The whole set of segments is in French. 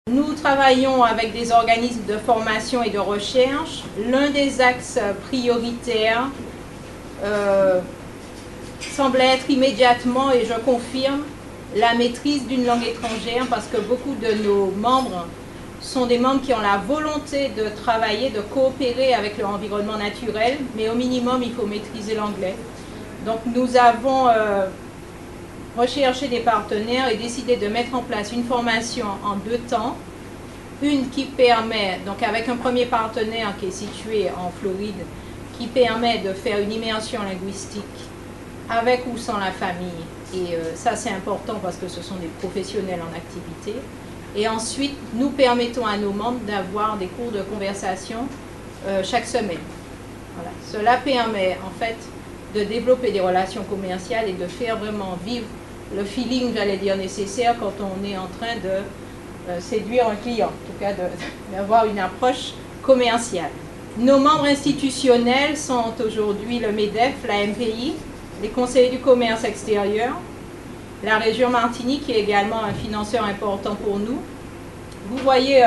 Nous travaillons avec des organismes de formation et de recherche. L'un des axes prioritaires semble être immédiatement, et je confirme, la maîtrise d'une langue étrangère, parce que beaucoup de nos membres sont des membres qui ont la volonté de travailler, de coopérer avec leur environnement naturel, mais au minimum, il faut maîtriser l'anglais. Donc nous avons recherché des partenaires et décidé de mettre en place une formation en 2 temps. Une qui permet, donc avec un premier partenaire qui est situé en Floride, qui permet de faire une immersion linguistique avec ou sans la famille. Et ça c'est important parce que ce sont des professionnels en activité. Et ensuite, nous permettons à nos membres d'avoir des cours de conversation chaque semaine. Voilà. Cela permet en fait de développer des relations commerciales et de faire vraiment vivre le feeling, j'allais dire, nécessaire quand on est en train de séduire un client, en tout cas d'avoir une approche commerciale. Nos membres institutionnels sont aujourd'hui le MEDEF, la MPI, les conseillers du commerce extérieur, la région Martinique qui est également un financeur important pour nous. Vous voyez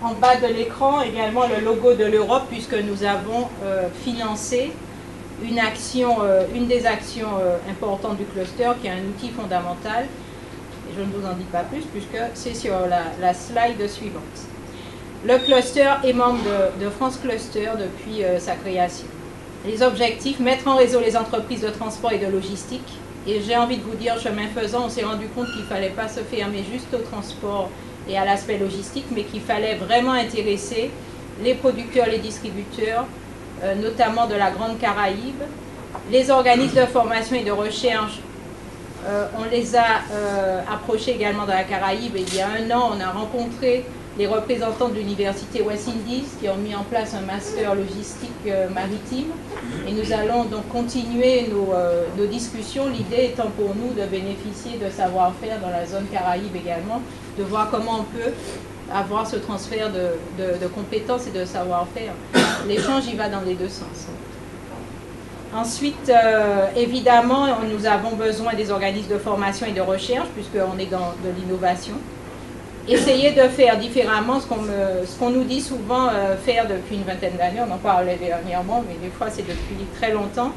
en bas de l'écran également le logo de l'Europe puisque nous avons financé une des actions importantes du cluster qui est un outil fondamental. Et je ne vous en dis pas plus puisque c'est sur la slide suivante. Le cluster est membre de France Cluster depuis sa création. Les objectifs, mettre en réseau les entreprises de transport et de logistique. Et j'ai envie de vous dire, chemin faisant, on s'est rendu compte qu'il ne fallait pas se fermer juste au transport et à l'aspect logistique, mais qu'il fallait vraiment intéresser les producteurs, les distributeurs, notamment de la Grande Caraïbe, les organismes de formation et de recherche. On les a approchés également dans la Caraïbe. Et il y a 1 an, on a rencontré les représentants de l'université West Indies qui ont mis en place un master logistique maritime. Et nous allons donc continuer nos discussions, l'idée étant pour nous de bénéficier de savoir-faire dans la zone Caraïbe également, de voir comment on peut avoir ce transfert de compétences et de savoir-faire. L'échange, il va dans les 2 sens. Ensuite, évidemment, nous avons besoin des organismes de formation et de recherche, puisqu'on est dans de l'innovation. Essayer de faire différemment ce qu'on nous dit souvent faire depuis une vingtaine d'années. On en parlait dernièrement, mais des fois c'est depuis très longtemps.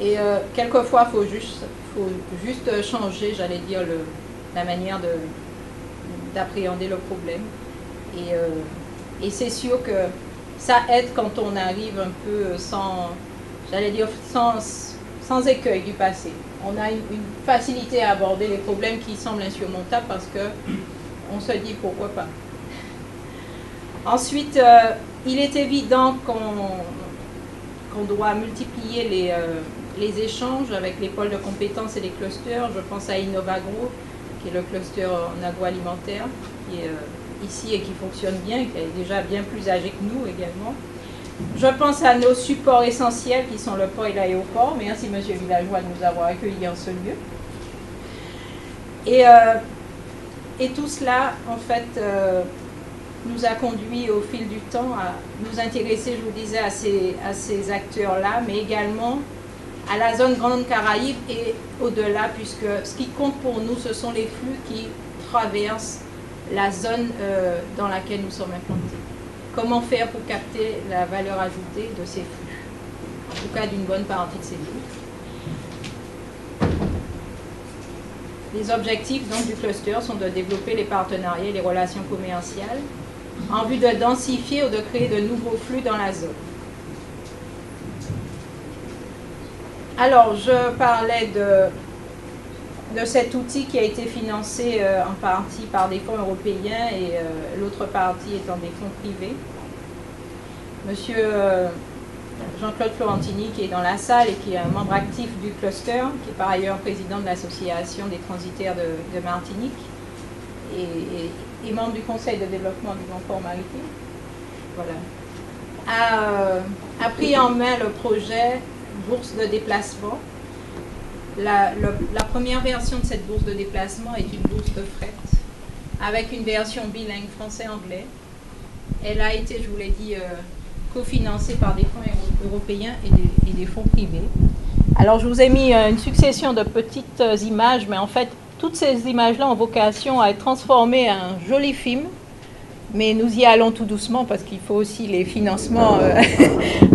Et quelquefois, il faut juste changer, j'allais dire, la manière d'appréhender le problème. Et c'est sûr que ça aide quand on arrive un peu sans écueil du passé. On a une facilité à aborder les problèmes qui semblent insurmontables parce qu'on se dit pourquoi pas. Ensuite, il est évident qu'on doit multiplier les échanges avec les pôles de compétences et les clusters. Je pense à Innovagro, qui est le cluster en agroalimentaire, qui est ici et qui fonctionne bien, qui est déjà bien plus âgé que nous également. Je pense à nos supports essentiels qui sont le port et l'aéroport. Merci Monsieur Villageois de nous avoir accueillis en ce lieu. Et tout cela, en fait, nous a conduit au fil du temps à nous intéresser, je vous disais, à ces acteurs-là, mais également à la zone Grande Caraïbe et au-delà, puisque ce qui compte pour nous, ce sont les flux qui traversent la zone dans laquelle nous sommes implantés. Comment faire pour capter la valeur ajoutée de ces flux, en tout cas d'une bonne partie de ces flux. Les objectifs donc, du cluster sont de développer les partenariats et les relations commerciales en vue de densifier ou de créer de nouveaux flux dans la zone. Alors, je parlais de cet outil qui a été financé en partie par des fonds européens et l'autre partie étant des fonds privés. Monsieur Jean-Claude Florentini, qui est dans la salle et qui est un membre actif du cluster, qui est par ailleurs président de l'association des transitaires de Martinique et membre du conseil de développement du Grand Port maritime, voilà, a pris en main le projet bourse de déplacement. La première version de cette bourse de déplacement est une bourse de fret avec une version bilingue français-anglais. Elle a été, je vous l'ai dit, cofinancée par des fonds européens et des fonds privés. Alors je vous ai mis une succession de petites images, mais en fait toutes ces images-là ont vocation à être transformées en un joli film, mais nous y allons tout doucement parce qu'il faut aussi les financements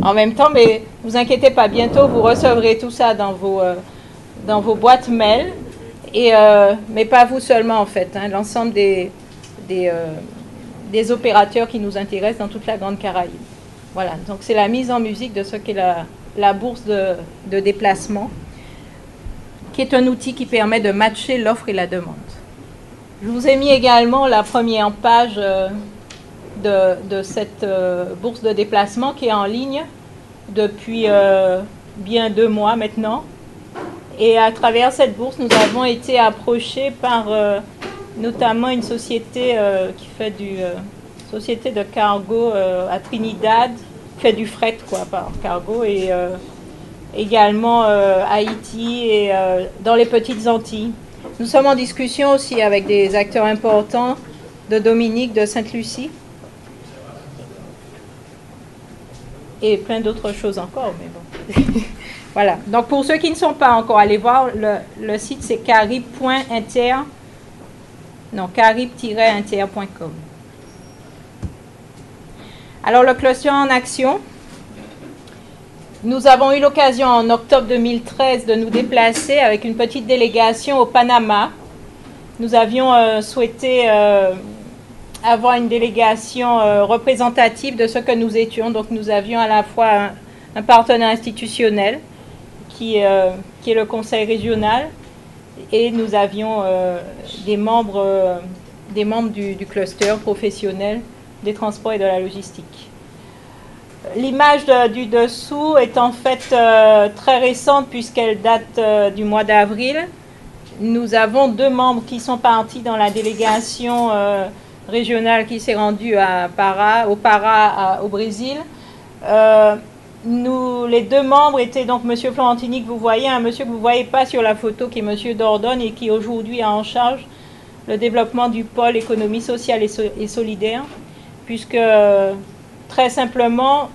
en même temps. Mais ne vous inquiétez pas, bientôt vous recevrez tout ça dans vos boîtes mail, mais pas vous seulement en fait, hein, l'ensemble des opérateurs qui nous intéressent dans toute la Grande Caraïbe. Voilà, donc c'est la mise en musique de ce qu'est la bourse de déplacement, qui est un outil qui permet de matcher l'offre et la demande. Je vous ai mis également la première page de cette bourse de déplacement qui est en ligne depuis bien 2 mois maintenant. Et à travers cette bourse, nous avons été approchés par notamment une société qui fait société de cargo à Trinidad, qui fait du fret quoi, par cargo, et également Haïti et dans les petites Antilles. Nous sommes en discussion aussi avec des acteurs importants de Dominique, de Sainte-Lucie et plein d'autres choses encore, mais bon. Voilà. Donc pour ceux qui ne sont pas encore allés voir, le site c'est carib-inter.com. Alors le cluster en action. Nous avons eu l'occasion en octobre 2013 de nous déplacer avec une petite délégation au Panama. Nous avions souhaité avoir une délégation représentative de ce que nous étions. Donc nous avions à la fois un partenaire institutionnel qui est le conseil régional et nous avions des membres du cluster professionnel des transports et de la logistique. L'image du dessous est en fait très récente puisqu'elle date du mois d'avril. Nous avons 2 membres qui sont partis dans la délégation régionale qui s'est rendue au Brésil. Les 2 membres étaient donc M. Florentini que vous voyez, un monsieur que vous ne voyez pas sur la photo qui est M. Dordogne et qui aujourd'hui a en charge le développement du pôle économie sociale et solidaire, puisque très simplement,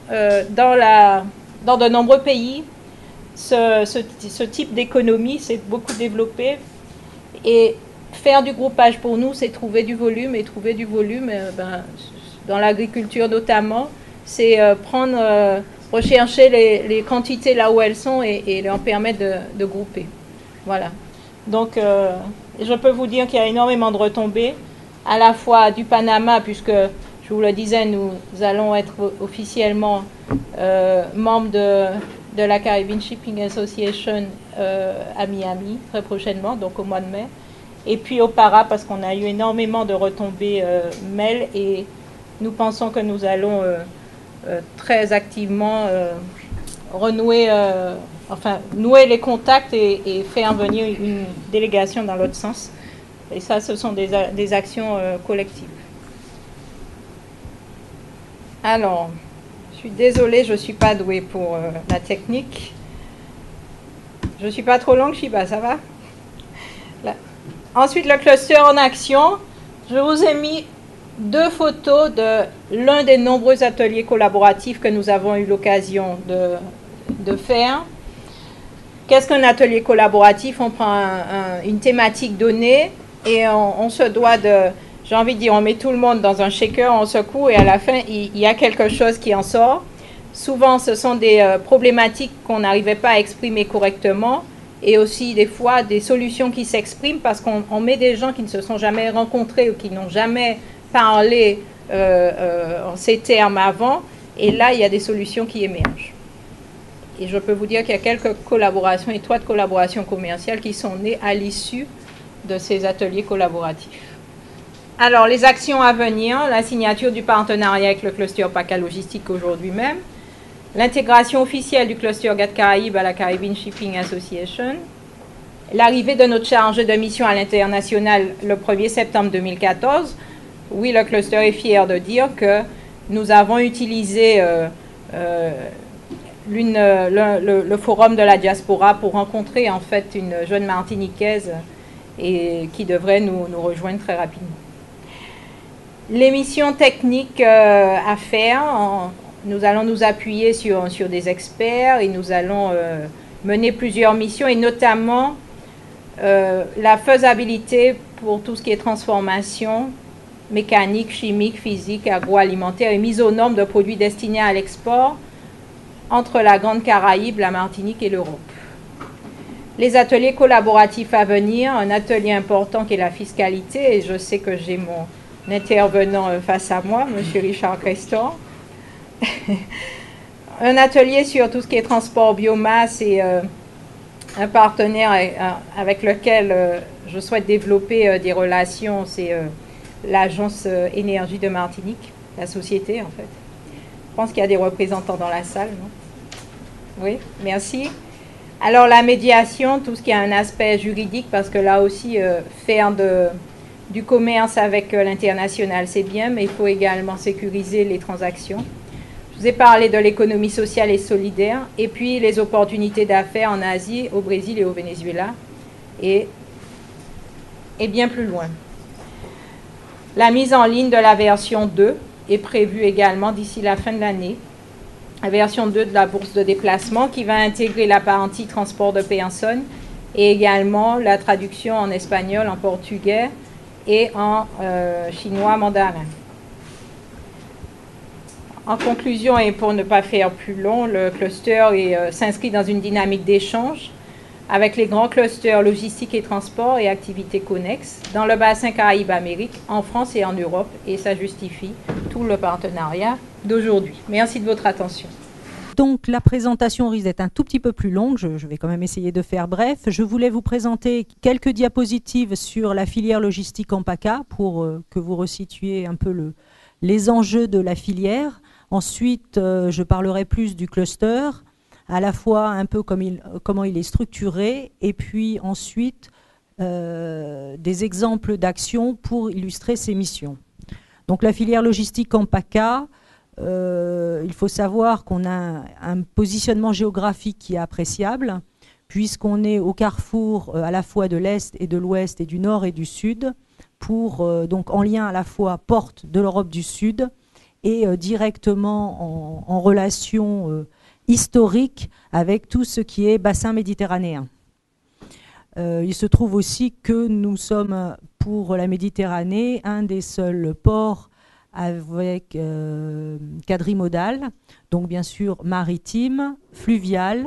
dans de nombreux pays, ce type d'économie s'est beaucoup développé. Et faire du groupage pour nous, c'est trouver du volume. Et trouver du volume, dans l'agriculture notamment, c'est rechercher les quantités là où elles sont et leur permettre de grouper. Voilà. Donc, je peux vous dire qu'il y a énormément de retombées, à la fois du Panama, puisque je vous le disais, nous allons être officiellement membres de la Caribbean Shipping Association à Miami très prochainement, donc au mois de mai. Et puis au Para, parce qu'on a eu énormément de retombées mail et nous pensons que nous allons très activement nouer les contacts et faire venir une délégation dans l'autre sens. Et ça, ce sont des actions collectives. Alors, je suis désolée, je ne suis pas douée pour la technique. Je ne suis pas trop longue, Shiba, ça va? Là. Ensuite, le cluster en action. Je vous ai mis 2 photos de l'un des nombreux ateliers collaboratifs que nous avons eu l'occasion de faire. Qu'est-ce qu'un atelier collaboratif? On prend une thématique donnée et on se doit de... J'ai envie de dire, on met tout le monde dans un shaker, on secoue et à la fin, il y a quelque chose qui en sort. Souvent, ce sont des problématiques qu'on n'arrivait pas à exprimer correctement et aussi des fois des solutions qui s'expriment parce qu'on met des gens qui ne se sont jamais rencontrés ou qui n'ont jamais parlé en ces termes avant et là, il y a des solutions qui émergent. Et je peux vous dire qu'il y a quelques collaborations, étroites collaborations commerciales qui sont nées à l'issue de ces ateliers collaboratifs. Alors, les actions à venir, la signature du partenariat avec le cluster PACA Logistique aujourd'hui même, l'intégration officielle du cluster GATT Caraïbes à la Caribbean Shipping Association, l'arrivée de notre chargé de mission à l'international le 1er septembre 2014. Oui, le cluster est fier de dire que nous avons utilisé le forum de la diaspora pour rencontrer en fait une jeune Martiniquaise et qui devrait nous rejoindre très rapidement. Les missions techniques à faire, nous allons nous appuyer sur des experts et nous allons mener plusieurs missions et notamment la faisabilité pour tout ce qui est transformation mécanique, chimique, physique, agroalimentaire et mise aux normes de produits destinés à l'export entre la Grande Caraïbe, la Martinique et l'Europe. Les ateliers collaboratifs à venir, un atelier important qui est la fiscalité, et je sais que j'ai mon intervenant face à moi, M. Richard Crestor. Un atelier sur tout ce qui est transport biomasse et un partenaire avec lequel je souhaite développer des relations, c'est l'Agence Énergie de Martinique, la société en fait. Je pense qu'il y a des représentants dans la salle, non? Oui, merci. Alors la médiation, tout ce qui a un aspect juridique, parce que là aussi, faire du commerce avec l'international, c'est bien, mais il faut également sécuriser les transactions. Je vous ai parlé de l'économie sociale et solidaire, et puis les opportunités d'affaires en Asie, au Brésil et au Venezuela, et bien plus loin. La mise en ligne de la version 2 est prévue également d'ici la fin de l'année. La version 2 de la bourse de déplacement qui va intégrer la partie transport de personnes et également la traduction en espagnol, en portugais et en chinois mandarin. En conclusion, et pour ne pas faire plus long, le cluster s'inscrit dans une dynamique d'échange avec les grands clusters logistique et transport et activités connexes dans le bassin Caraïbes-Amérique, en France et en Europe, et ça justifie tout le partenariat d'aujourd'hui. Merci de votre attention. Donc la présentation risque d'être un tout petit peu plus longue, je vais quand même essayer de faire bref. Je voulais vous présenter quelques diapositives sur la filière logistique en PACA pour que vous resituiez un peu les enjeux de la filière. Ensuite, je parlerai plus du cluster, à la fois un peu comment il est structuré, et puis ensuite des exemples d'actions pour illustrer ses missions. Donc la filière logistique en PACA, il faut savoir qu'on a un positionnement géographique qui est appréciable, puisqu'on est au carrefour à la fois de l'Est et de l'Ouest et du Nord et du Sud, donc en lien à la fois porte de l'Europe du Sud et directement en relation historique avec tout ce qui est bassin méditerranéen. Il se trouve aussi que nous sommes, pour la Méditerranée, un des seuls ports avec quadrimodal, donc bien sûr maritime, fluvial,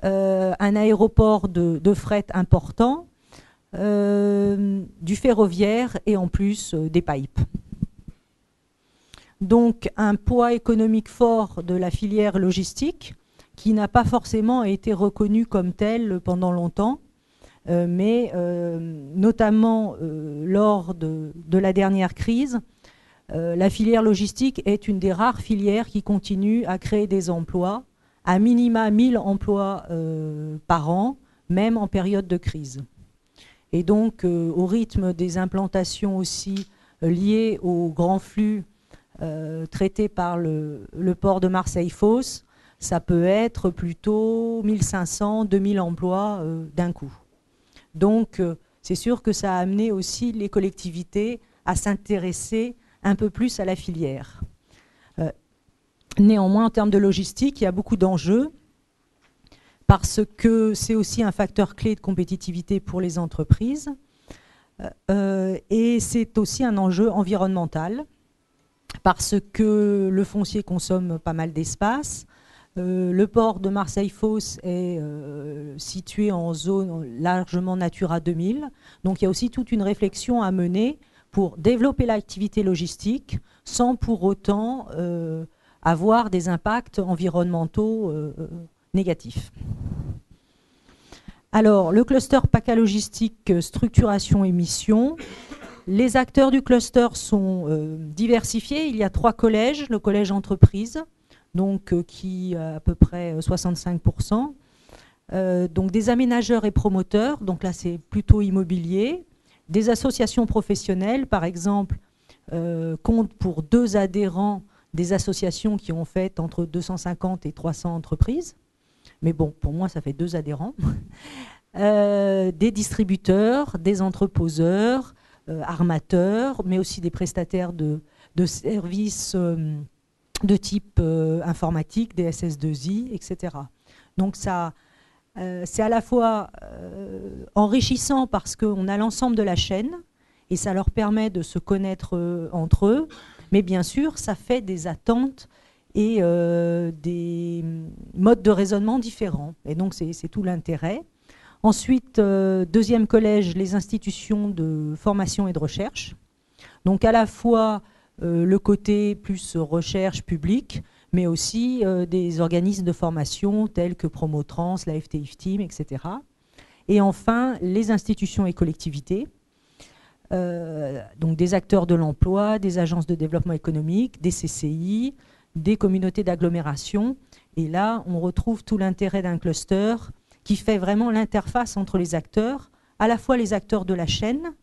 un aéroport de fret important, du ferroviaire et en plus des pipes. Donc un poids économique fort de la filière logistique qui n'a pas forcément été reconnu comme tel pendant longtemps, mais notamment lors de la dernière crise, la filière logistique est une des rares filières qui continue à créer des emplois, à minima 1000 emplois par an, même en période de crise. Et donc, au rythme des implantations aussi liées aux grands flux traités par le port de Marseille-Fos, ça peut être plutôt 1500, 2000 emplois d'un coup. Donc, c'est sûr que ça a amené aussi les collectivités à s'intéresser un peu plus à la filière. Néanmoins, en termes de logistique, il y a beaucoup d'enjeux parce que c'est aussi un facteur clé de compétitivité pour les entreprises et c'est aussi un enjeu environnemental parce que le foncier consomme pas mal d'espace. Le port de Marseille-Fos est situé en zone largement Natura 2000, donc il y a aussi toute une réflexion à mener pour développer l'activité logistique sans pour autant avoir des impacts environnementaux négatifs. Alors, le cluster PACA logistique, structuration et mission. Les acteurs du cluster sont diversifiés. Il y a 3 collèges. Le collège entreprise, donc, qui a à peu près 65%. Donc des aménageurs et promoteurs, donc là c'est plutôt immobilier. Des associations professionnelles, par exemple, comptent pour 2 adhérents des associations qui ont fait entre 250 et 300 entreprises. Mais bon, pour moi, ça fait 2 adhérents. Des distributeurs, des entreposeurs, armateurs, mais aussi des prestataires de services de type informatique, des SS2I, etc. Donc ça C'est à la fois enrichissant parce qu'on a l'ensemble de la chaîne et ça leur permet de se connaître entre eux, mais bien sûr, ça fait des attentes et des modes de raisonnement différents. Et donc, c'est tout l'intérêt. Ensuite, deuxième collège, les institutions de formation et de recherche. Donc, à la fois le côté plus recherche publique, mais aussi des organismes de formation tels que Promotrans, la FTIF-Team, etc. Et enfin, les institutions et collectivités, donc des acteurs de l'emploi, des agences de développement économique, des CCI, des communautés d'agglomération. Et là, on retrouve tout l'intérêt d'un cluster qui fait vraiment l'interface entre les acteurs, à la fois les acteurs de la chaîne,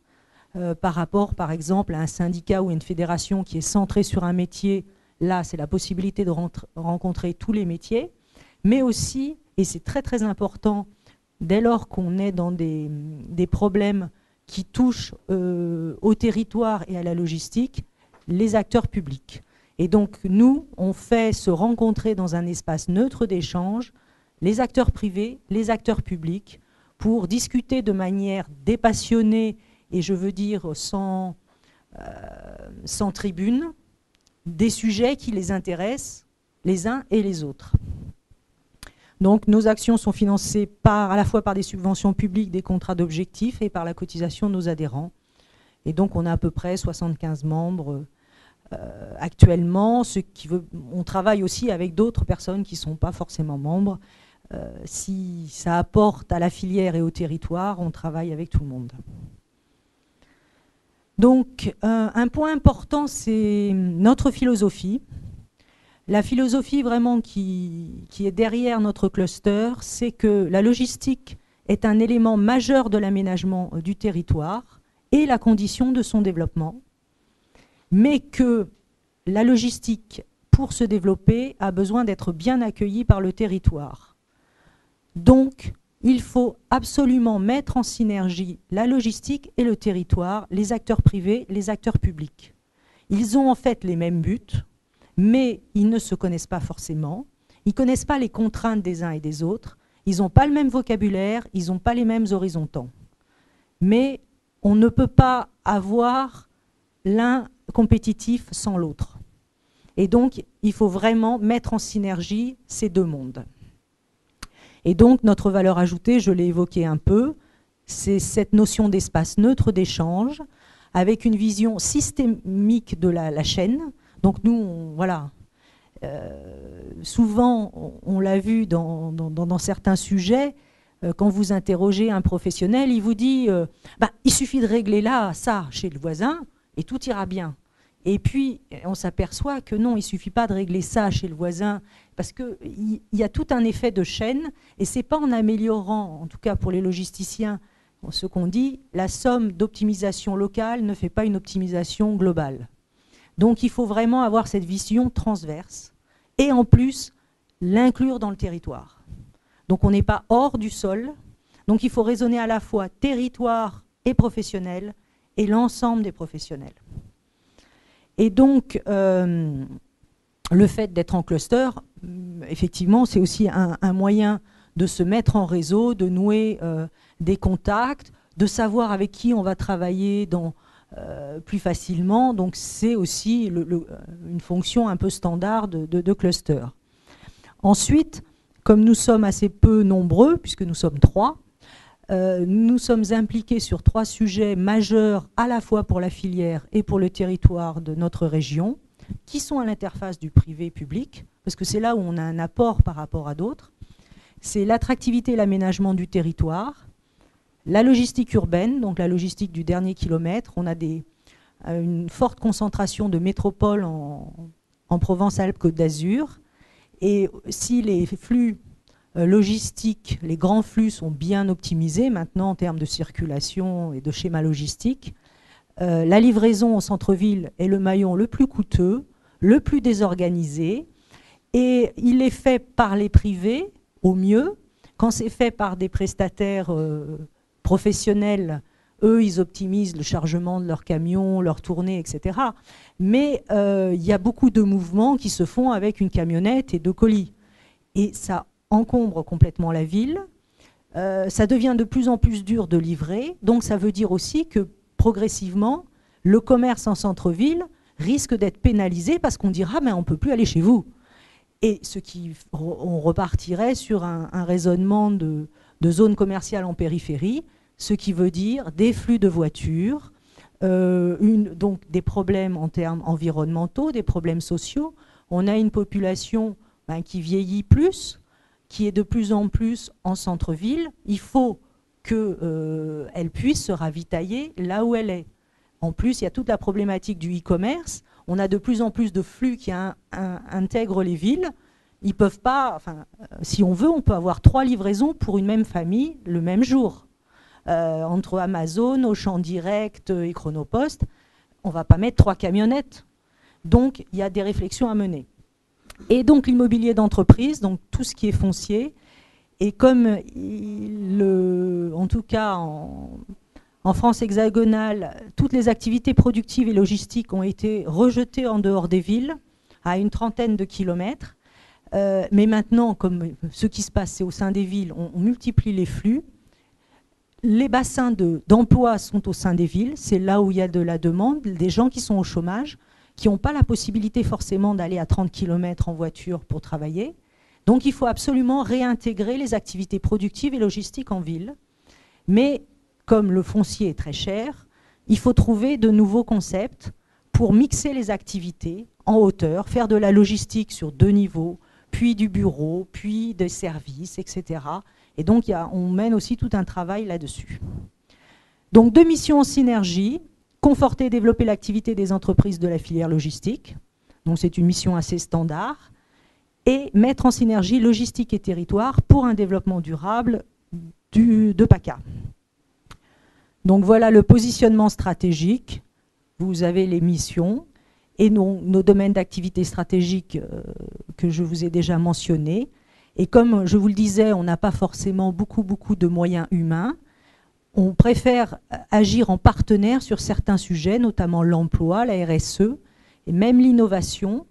par rapport, par exemple, à un syndicat ou une fédération qui est centrée sur un métier. Là, c'est la possibilité de rencontrer tous les métiers, mais aussi, et c'est très très important, dès lors qu'on est dans des problèmes qui touchent au territoire et à la logistique, les acteurs publics. Et donc, nous, on fait se rencontrer dans un espace neutre d'échange les acteurs privés, les acteurs publics, pour discuter de manière dépassionnée, et je veux dire sans tribune, des sujets qui les intéressent les uns et les autres. Donc nos actions sont financées à la fois par des subventions publiques, des contrats d'objectifs et par la cotisation de nos adhérents. Et donc on a à peu près 75 membres actuellement. On travaille aussi avec d'autres personnes qui ne sont pas forcément membres. Si ça apporte à la filière et au territoire, on travaille avec tout le monde. Donc, un point important, c'est notre philosophie. La philosophie vraiment qui est derrière notre cluster, c'est que la logistique est un élément majeur de l'aménagement du territoire et la condition de son développement, mais que la logistique, pour se développer, a besoin d'être bien accueillie par le territoire. Donc, il faut absolument mettre en synergie la logistique et le territoire, les acteurs privés, les acteurs publics. Ils ont en fait les mêmes buts, mais ils ne se connaissent pas forcément. Ils ne connaissent pas les contraintes des uns et des autres. Ils n'ont pas le même vocabulaire, ils n'ont pas les mêmes horizontaux. Mais on ne peut pas avoir l'un compétitif sans l'autre. Et donc, il faut vraiment mettre en synergie ces deux mondes. Et donc, notre valeur ajoutée, je l'ai évoqué un peu, c'est cette notion d'espace neutre d'échange, avec une vision systémique de la chaîne. Donc nous, voilà, souvent, on l'a vu dans certains sujets, quand vous interrogez un professionnel, il vous dit il suffit de régler là, ça, chez le voisin, et tout ira bien. Et puis, on s'aperçoit que non, il ne suffit pas de régler ça chez le voisin, parce qu'il y a tout un effet de chaîne, et ce n'est pas en améliorant, en tout cas pour les logisticiens, ce qu'on dit, la somme d'optimisation locale ne fait pas une optimisation globale. Donc il faut vraiment avoir cette vision transverse, et en plus, l'inclure dans le territoire. Donc on n'est pas hors du sol, donc il faut raisonner à la fois territoire et professionnel, et l'ensemble des professionnels. Et donc, le fait d'être en cluster, effectivement, c'est aussi un moyen de se mettre en réseau, de nouer des contacts, de savoir avec qui on va travailler plus facilement. Donc, c'est aussi une fonction un peu standard de cluster. Ensuite, comme nous sommes assez peu nombreux, puisque nous sommes 3, nous sommes impliqués sur 3 sujets majeurs à la fois pour la filière et pour le territoire de notre région, qui sont à l'interface du privé-public, parce que c'est là où on a un apport par rapport à d'autres. C'est l'attractivité et l'aménagement du territoire, la logistique urbaine, donc la logistique du dernier kilomètre. On a une forte concentration de métropoles en Provence-Alpes-Côte d'Azur, et si les flux logistiques, les grands flux sont bien optimisés maintenant en termes de circulation et de schéma logistique. La livraison au centre-ville est le maillon le plus coûteux, le plus désorganisé, et il est fait par les privés au mieux. Quand c'est fait par des prestataires professionnels, eux, ils optimisent le chargement de leurs camions, leurs tournées, etc. Mais il y a beaucoup de mouvements qui se font avec une camionnette et 2 colis. Et ça encombre complètement la ville. Ça devient de plus en plus dur de livrer, donc ça veut dire aussi que progressivement, le commerce en centre-ville risque d'être pénalisé parce qu'on dira mais on ne peut plus aller chez vous. Et on repartirait sur un raisonnement de zone commerciale en périphérie, ce qui veut dire des flux de voitures, donc des problèmes en termes environnementaux, des problèmes sociaux. On a une population qui vieillit plus, qui est de plus en plus en centre-ville. Il faut qu'elle puisse se ravitailler là où elle est. En plus, il y a toute la problématique du e-commerce. On a de plus en plus de flux qui intègrent les villes. Ils peuvent pas, si on veut, on peut avoir 3 livraisons pour une même famille le même jour. Entre Amazon, Auchan Direct et Chronopost, on ne va pas mettre 3 camionnettes. Donc, il y a des réflexions à mener. Et donc, l'immobilier d'entreprise, donc tout ce qui est foncier, et comme en tout cas en France hexagonale, toutes les activités productives et logistiques ont été rejetées en dehors des villes, à une 30aine de kilomètres. Mais maintenant, comme ce qui se passe, c'est au sein des villes, on multiplie les flux. Les bassins d'emploi sont au sein des villes, c'est là où il y a de la demande, des gens qui sont au chômage, qui n'ont pas la possibilité forcément d'aller à 30 km en voiture pour travailler. Donc il faut absolument réintégrer les activités productives et logistiques en ville. Mais comme le foncier est très cher, il faut trouver de nouveaux concepts pour mixer les activités en hauteur, faire de la logistique sur 2 niveaux, puis du bureau, puis des services, etc. Et donc on mène aussi tout un travail là-dessus. Donc 2 missions en synergie: conforter et développer l'activité des entreprises de la filière logistique. Donc c'est une mission assez standard. Et mettre en synergie logistique et territoire pour un développement durable de PACA. Donc voilà le positionnement stratégique. Vous avez les missions et nos domaines d'activité stratégiques que je vous ai déjà mentionnés. Et comme je vous le disais, on n'a pas forcément beaucoup de moyens humains. On préfère agir en partenaire sur certains sujets, notamment l'emploi, la RSE et même l'innovation,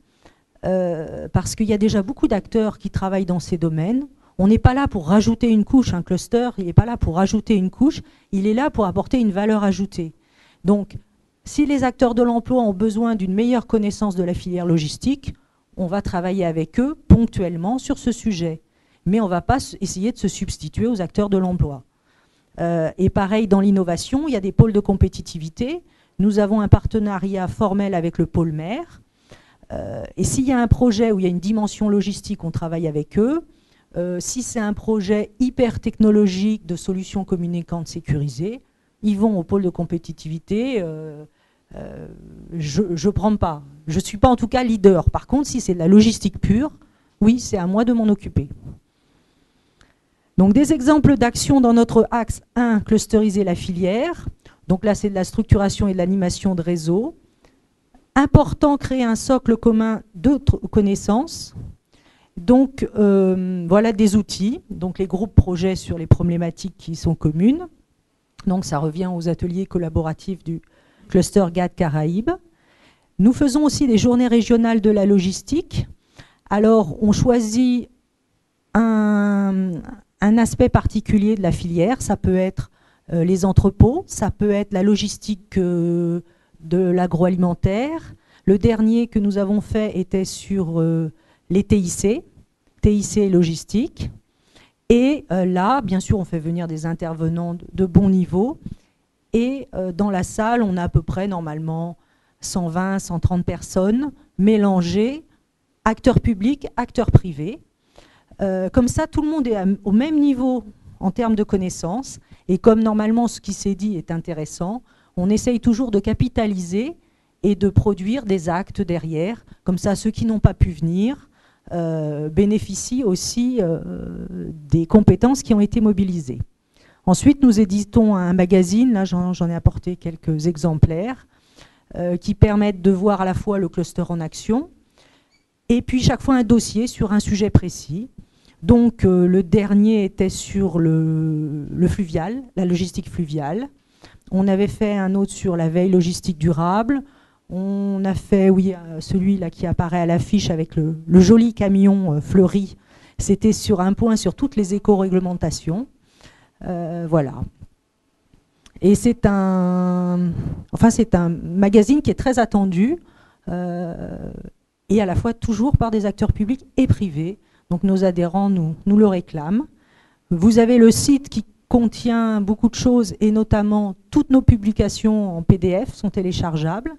parce qu'il y a déjà beaucoup d'acteurs qui travaillent dans ces domaines. On n'est pas là pour rajouter une couche, un cluster, il n'est pas là pour rajouter une couche, il est là pour apporter une valeur ajoutée. Donc, si les acteurs de l'emploi ont besoin d'une meilleure connaissance de la filière logistique, on va travailler avec eux ponctuellement sur ce sujet. Mais on ne va pas essayer de se substituer aux acteurs de l'emploi. Et pareil, dans l'innovation, il y a des pôles de compétitivité. Nous avons un partenariat formel avec le pôle maire. Et s'il y a un projet où il y a une dimension logistique, on travaille avec eux. Si c'est un projet hyper technologique de solutions communicantes sécurisées, ils vont au pôle de compétitivité. Je ne prends pas. Je ne suis pas en tout cas leader. Par contre, si c'est de la logistique pure, oui, c'est à moi de m'en occuper. Donc des exemples d'actions dans notre axe 1, clusteriser la filière. Donc là, c'est de la structuration et de l'animation de réseau. Important, créer un socle commun de connaissances. Donc voilà des outils, donc les groupes projets sur les problématiques qui sont communes. Donc ça revient aux ateliers collaboratifs du cluster GAD Caraïbes. Nous faisons aussi des journées régionales de la logistique. Alors on choisit un aspect particulier de la filière, ça peut être les entrepôts, ça peut être la logistique de l'agroalimentaire. Le dernier que nous avons fait était sur les TIC logistique. Et là, bien sûr, on fait venir des intervenants de bon niveau. Et dans la salle, on a à peu près, normalement, 120, 130 personnes mélangées, acteurs publics, acteurs privés. Comme ça, tout le monde est au même niveau en termes de connaissances. Et comme normalement, ce qui s'est dit est intéressant, on essaye toujours de capitaliser et de produire des actes derrière. Comme ça, ceux qui n'ont pas pu venir bénéficient aussi des compétences qui ont été mobilisées. Ensuite, nous éditons un magazine, là j'en ai apporté quelques exemplaires, qui permettent de voir à la fois le cluster en action, et puis chaque fois un dossier sur un sujet précis. Donc le dernier était sur le fluvial, la logistique fluviale. On avait fait un autre sur la veille logistique durable. On a fait, oui, celui-là qui apparaît à l'affiche avec le joli camion fleuri. C'était sur un point sur toutes les éco-réglementations. Voilà. Et c'est un magazine qui est très attendu et à la fois toujours par des acteurs publics et privés. Donc nos adhérents nous le réclament. Vous avez le site qui contient beaucoup de choses et notamment toutes nos publications en PDF sont téléchargeables.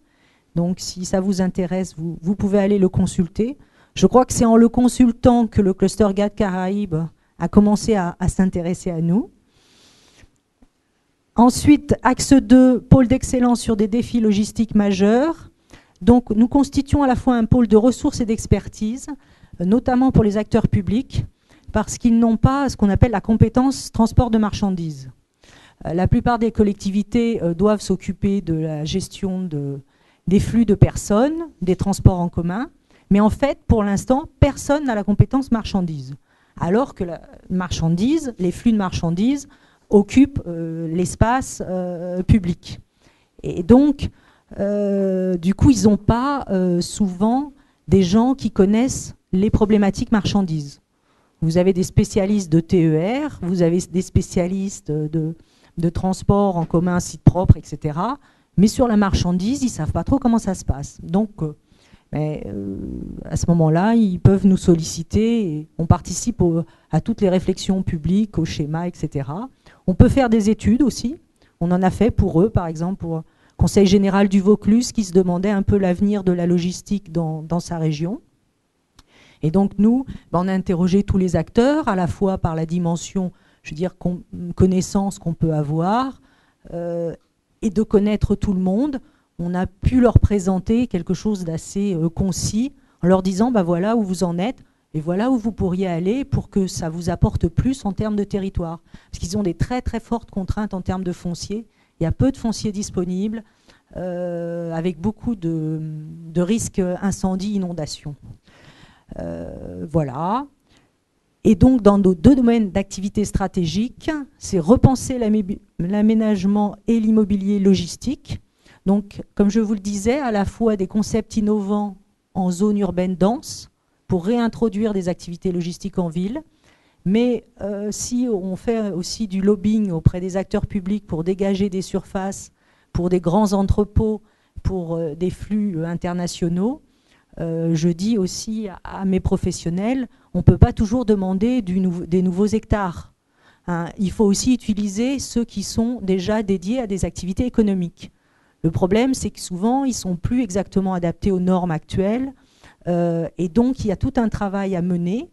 Donc si ça vous intéresse, vous pouvez aller le consulter. Je crois que c'est en le consultant que le cluster GATT Caraïbes a commencé à s'intéresser à nous. Ensuite, axe 2, pôle d'excellence sur des défis logistiques majeurs. Donc, nous constituons à la fois un pôle de ressources et d'expertise, notamment pour les acteurs publics, parce qu'ils n'ont pas ce qu'on appelle la compétence transport de marchandises. La plupart des collectivités doivent s'occuper de la gestion des flux de personnes, des transports en commun, mais en fait, pour l'instant, personne n'a la compétence marchandises. Alors que la marchandise, les flux de marchandises, occupent l'espace public. Et donc, du coup, ils n'ont pas souvent des gens qui connaissent les problématiques marchandises. Vous avez des spécialistes de TER, vous avez des spécialistes de transport en commun, site propre, etc. Mais sur la marchandise, ils ne savent pas trop comment ça se passe. Donc, à ce moment-là, ils peuvent nous solliciter. Et on participe à toutes les réflexions publiques, aux schémas, etc. On peut faire des études aussi. On en a fait pour eux, par exemple, pour le Conseil général du Vaucluse qui se demandait un peu l'avenir de la logistique dans sa région. Et donc nous, on a interrogé tous les acteurs, à la fois par la dimension, je veux dire, connaissance qu'on peut avoir, et de connaître tout le monde. On a pu leur présenter quelque chose d'assez concis, en leur disant, voilà où vous en êtes, et voilà où vous pourriez aller pour que ça vous apporte plus en termes de territoire. Parce qu'ils ont des très très fortes contraintes en termes de foncier. Il y a peu de foncier disponible, avec beaucoup de risques incendie, inondation. Voilà. Et donc, dans nos deux domaines d'activité stratégique, c'est repenser l'aménagement et l'immobilier logistique. Donc, comme je vous le disais, à la fois des concepts innovants en zone urbaine dense, pour réintroduire des activités logistiques en ville. Mais si on fait aussi du lobbying auprès des acteurs publics pour dégager des surfaces, pour des grands entrepôts, pour des flux internationaux, je dis aussi à mes professionnels, on ne peut pas toujours demander des nouveaux hectares. Hein, il faut aussi utiliser ceux qui sont déjà dédiés à des activités économiques. Le problème, c'est que souvent, ils ne sont plus exactement adaptés aux normes actuelles. Et donc, il y a tout un travail à mener,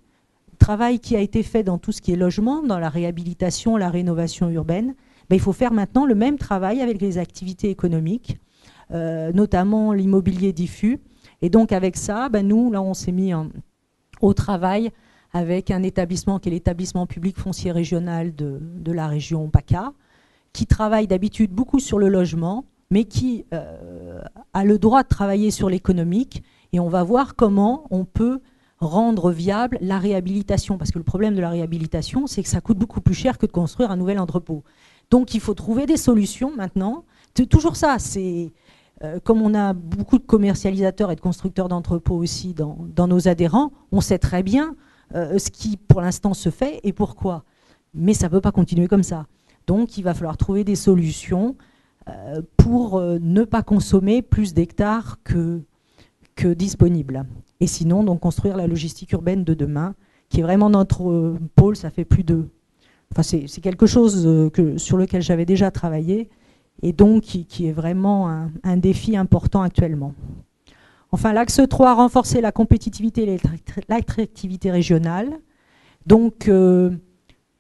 travail qui a été fait dans tout ce qui est logement, dans la réhabilitation, la rénovation urbaine. Il faut faire maintenant le même travail avec les activités économiques, notamment l'immobilier diffus. Et donc, avec ça, nous, là, on s'est mis au travail avec un établissement qui est l'établissement public foncier régional de la région PACA, qui travaille d'habitude beaucoup sur le logement, mais qui a le droit de travailler sur l'économique. Et on va voir comment on peut rendre viable la réhabilitation. Parce que le problème de la réhabilitation, c'est que ça coûte beaucoup plus cher que de construire un nouvel entrepôt. Donc il faut trouver des solutions maintenant. C'est toujours ça. Comme on a beaucoup de commercialisateurs et de constructeurs d'entrepôts aussi dans nos adhérents, on sait très bien ce qui pour l'instant se fait et pourquoi. Mais ça ne peut pas continuer comme ça. Donc il va falloir trouver des solutions pour ne pas consommer plus d'hectares que disponible. Et sinon, donc, construire la logistique urbaine de demain, qui est vraiment notre pôle, ça fait plus de... Enfin, c'est quelque chose sur lequel j'avais déjà travaillé, et donc qui est vraiment un défi important actuellement. Enfin, l'axe 3, renforcer la compétitivité et l'attractivité régionale. Donc,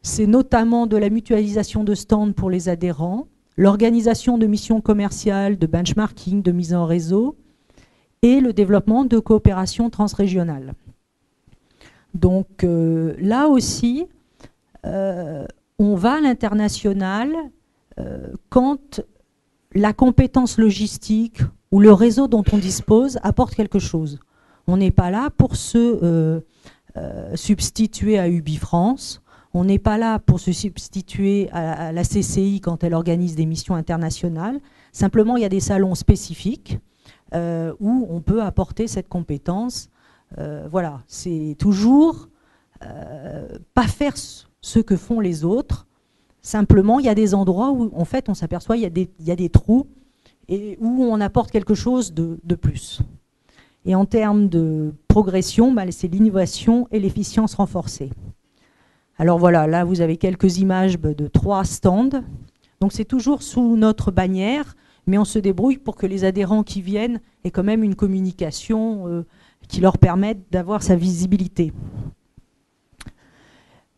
c'est notamment de la mutualisation de stands pour les adhérents, l'organisation de missions commerciales, de benchmarking, de mise en réseau, et le développement de coopération transrégionale. Donc là aussi, on va à l'international quand la compétence logistique ou le réseau dont on dispose apporte quelque chose. On n'est pas là pour se substituer à UbiFrance, on n'est pas là pour se substituer à la CCI quand elle organise des missions internationales. Simplement, il y a des salons spécifiques où on peut apporter cette compétence. Voilà, c'est toujours pas faire ce que font les autres, Simplement, il y a des endroits où, en fait, on s'aperçoit qu'il y a des trous et où on apporte quelque chose de plus. Et en termes de progression, c'est l'innovation et l'efficience renforcée. Alors voilà, là, vous avez quelques images de 3 stands. Donc c'est toujours sous notre bannière, mais on se débrouille pour que les adhérents qui viennent aient quand même une communication qui leur permette d'avoir sa visibilité.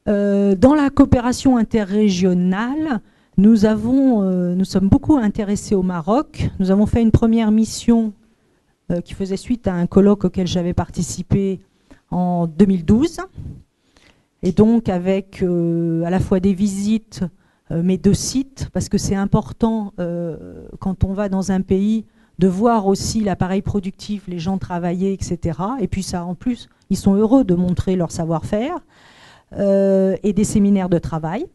Dans la coopération interrégionale, nous sommes beaucoup intéressés au Maroc. Nous avons fait une première mission qui faisait suite à un colloque auquel j'avais participé en 2012. Et donc avec à la fois des visites, mais de sites, parce que c'est important quand on va dans un pays de voir aussi l'appareil productif, les gens travailler, etc. Et puis ça, en plus, ils sont heureux de montrer leur savoir-faire. Et des séminaires de travail.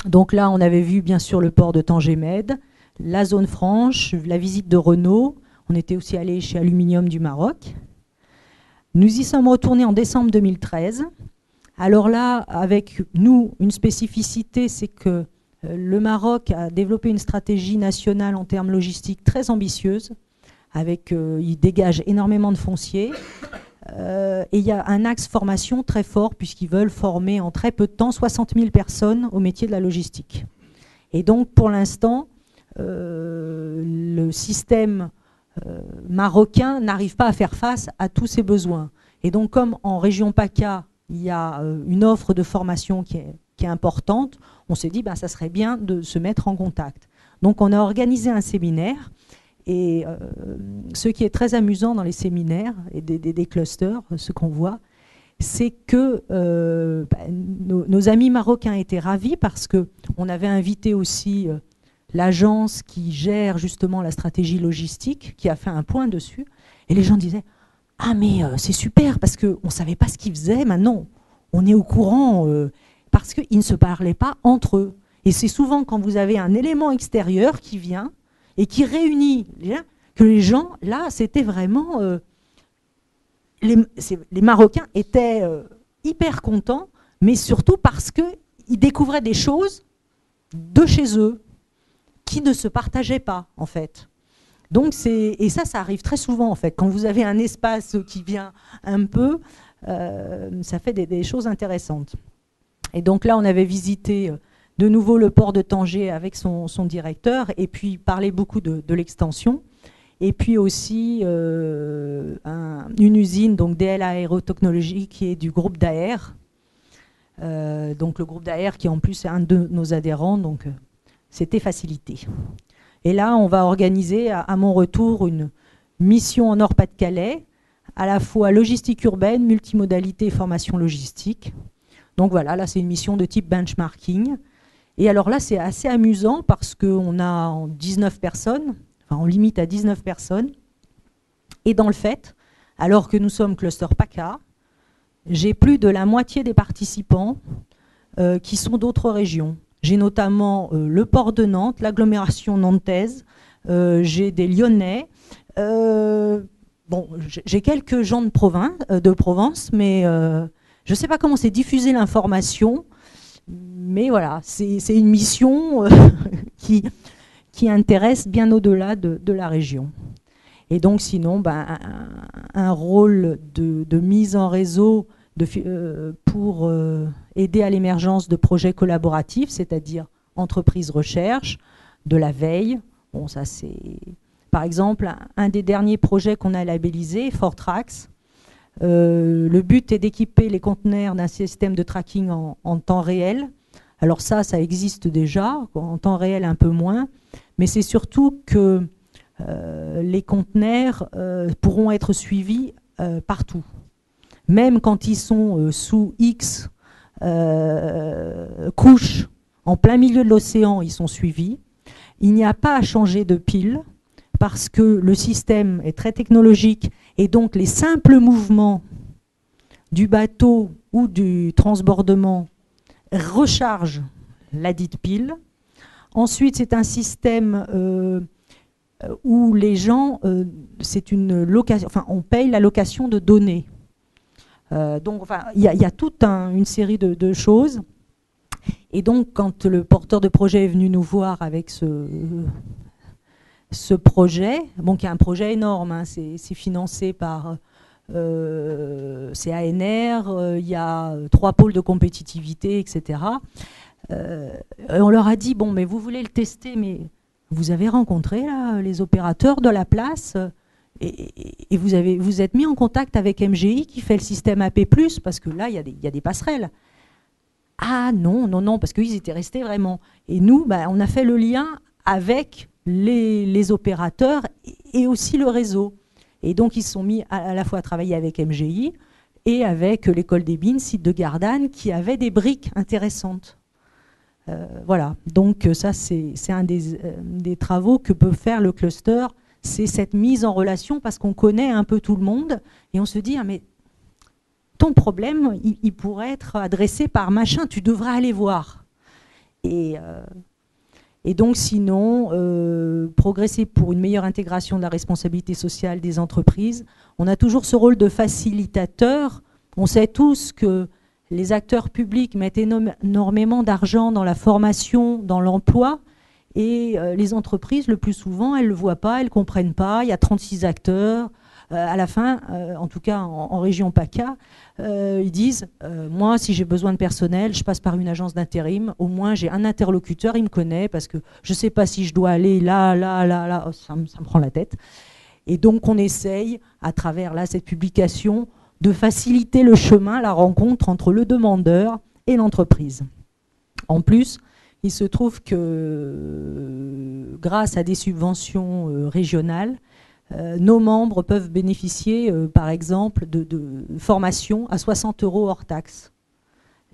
Donc là, on avait vu bien sûr le port de Tanger-Med, la zone franche, la visite de Renault. On était aussi allé chez Aluminium du Maroc. Nous y sommes retournés en décembre 2013. Alors là, avec nous, une spécificité, c'est que le Maroc a développé une stratégie nationale en termes logistiques très ambitieuse. Il dégage énormément de foncier. Et il y a un axe formation très fort puisqu'ils veulent former en très peu de temps 60 000 personnes au métier de la logistique. Et donc pour l'instant, le système marocain n'arrive pas à faire face à tous ces besoins. Et donc comme en région PACA, il y a une offre de formation qui est importante, on s'est dit ça serait bien de se mettre en contact. Donc on a organisé un séminaire. Et ce qui est très amusant dans les séminaires et des clusters, ce qu'on voit, c'est que nos amis marocains étaient ravis parce qu'on avait invité aussi l'agence qui gère justement la stratégie logistique, qui a fait un point dessus. Et les gens disaient « Ah mais c'est super parce qu'on ne savait pas ce qu'ils faisaient, maintenant on est au courant parce qu'ils ne se parlaient pas entre eux. » Et c'est souvent quand vous avez un élément extérieur qui vient et qui réunit que les gens, là, c'était vraiment... les Marocains étaient hyper contents, mais surtout parce qu'ils découvraient des choses de chez eux qui ne se partageaient pas, en fait. Donc et ça arrive très souvent, en fait. Quand vous avez un espace qui vient un peu, ça fait des choses intéressantes. Et donc là, on avait visité... de nouveau le port de Tanger avec son directeur, et puis parler beaucoup de l'extension. Et puis aussi une usine, donc DL Aérotechnologie, qui est du groupe Daher. Donc le groupe Daher qui en plus est un de nos adhérents, donc c'était facilité. Et là, on va organiser à mon retour une mission en Nord-Pas-de-Calais, à la fois logistique urbaine, multimodalité et formation logistique. Donc voilà, là c'est une mission de type benchmarking. Et alors là, c'est assez amusant parce qu'on a 19 personnes, enfin on limite à 19 personnes. Et dans le fait, alors que nous sommes cluster PACA, j'ai plus de la moitié des participants qui sont d'autres régions. J'ai notamment le port de Nantes, l'agglomération nantaise, j'ai des Lyonnais, bon, j'ai quelques gens de Provence, mais je ne sais pas comment c'est diffusé l'information. Mais voilà, c'est une mission qui intéresse bien au-delà de la région. Et donc sinon, un rôle de mise en réseau pour aider à l'émergence de projets collaboratifs, c'est-à-dire entreprises recherche, de la veille. Bon, ça c'est, par exemple, un des derniers projets qu'on a labellisé, Fortrax. Le but est d'équiper les conteneurs d'un système de tracking en temps réel. Alors ça existe déjà, en temps réel un peu moins, mais c'est surtout que les conteneurs pourront être suivis partout. Même quand ils sont sous X couches, en plein milieu de l'océan, ils sont suivis. Il n'y a pas à changer de pile, parce que le système est très technologique et donc les simples mouvements du bateau ou du transbordement rechargent la dite pile. Ensuite, c'est un système où les gens, c'est une location, enfin, on paye la location de données. Donc, enfin, il y a toute une série de choses. Et donc, quand le porteur de projet est venu nous voir avec ce projet, bon, qui est un projet énorme, hein, c'est financé par CANR, il y a 3 pôles de compétitivité, etc. On leur a dit, bon, mais vous voulez le tester, mais vous avez rencontré là, les opérateurs de la place et vous êtes mis en contact avec MGI qui fait le système AP+, parce que là, il y a des passerelles. Ah non, non, non, parce qu'ils étaient restés vraiment. Et nous, bah, on a fait le lien avec les opérateurs et aussi le réseau. Et donc, ils se sont mis à la fois à travailler avec MGI et avec l'école des Bines, site de Gardanne, qui avait des briques intéressantes. Voilà, donc ça, c'est un des travaux que peut faire le cluster, c'est cette mise en relation, parce qu'on connaît un peu tout le monde, et on se dit, ah, mais ton problème, il pourrait être adressé par machin, tu devrais aller voir. Et donc sinon, progresser pour une meilleure intégration de la responsabilité sociale des entreprises. On a toujours ce rôle de facilitateur. On sait tous que les acteurs publics mettent énormément d'argent dans la formation, dans l'emploi, et les entreprises, le plus souvent, elles ne le voient pas, elles ne comprennent pas. Il y a 36 acteurs. À la fin, en tout cas en région PACA, ils disent moi, si j'ai besoin de personnel, je passe par une agence d'intérim. Au moins, j'ai un interlocuteur, il me connaît, parce que je ne sais pas si je dois aller là, ça me prend la tête. Et donc, on essaye, à travers là, cette publication, de faciliter le chemin, la rencontre entre le demandeur et l'entreprise. En plus, il se trouve que grâce à des subventions régionales, nos membres peuvent bénéficier, par exemple, de formation à 60 € hors taxe.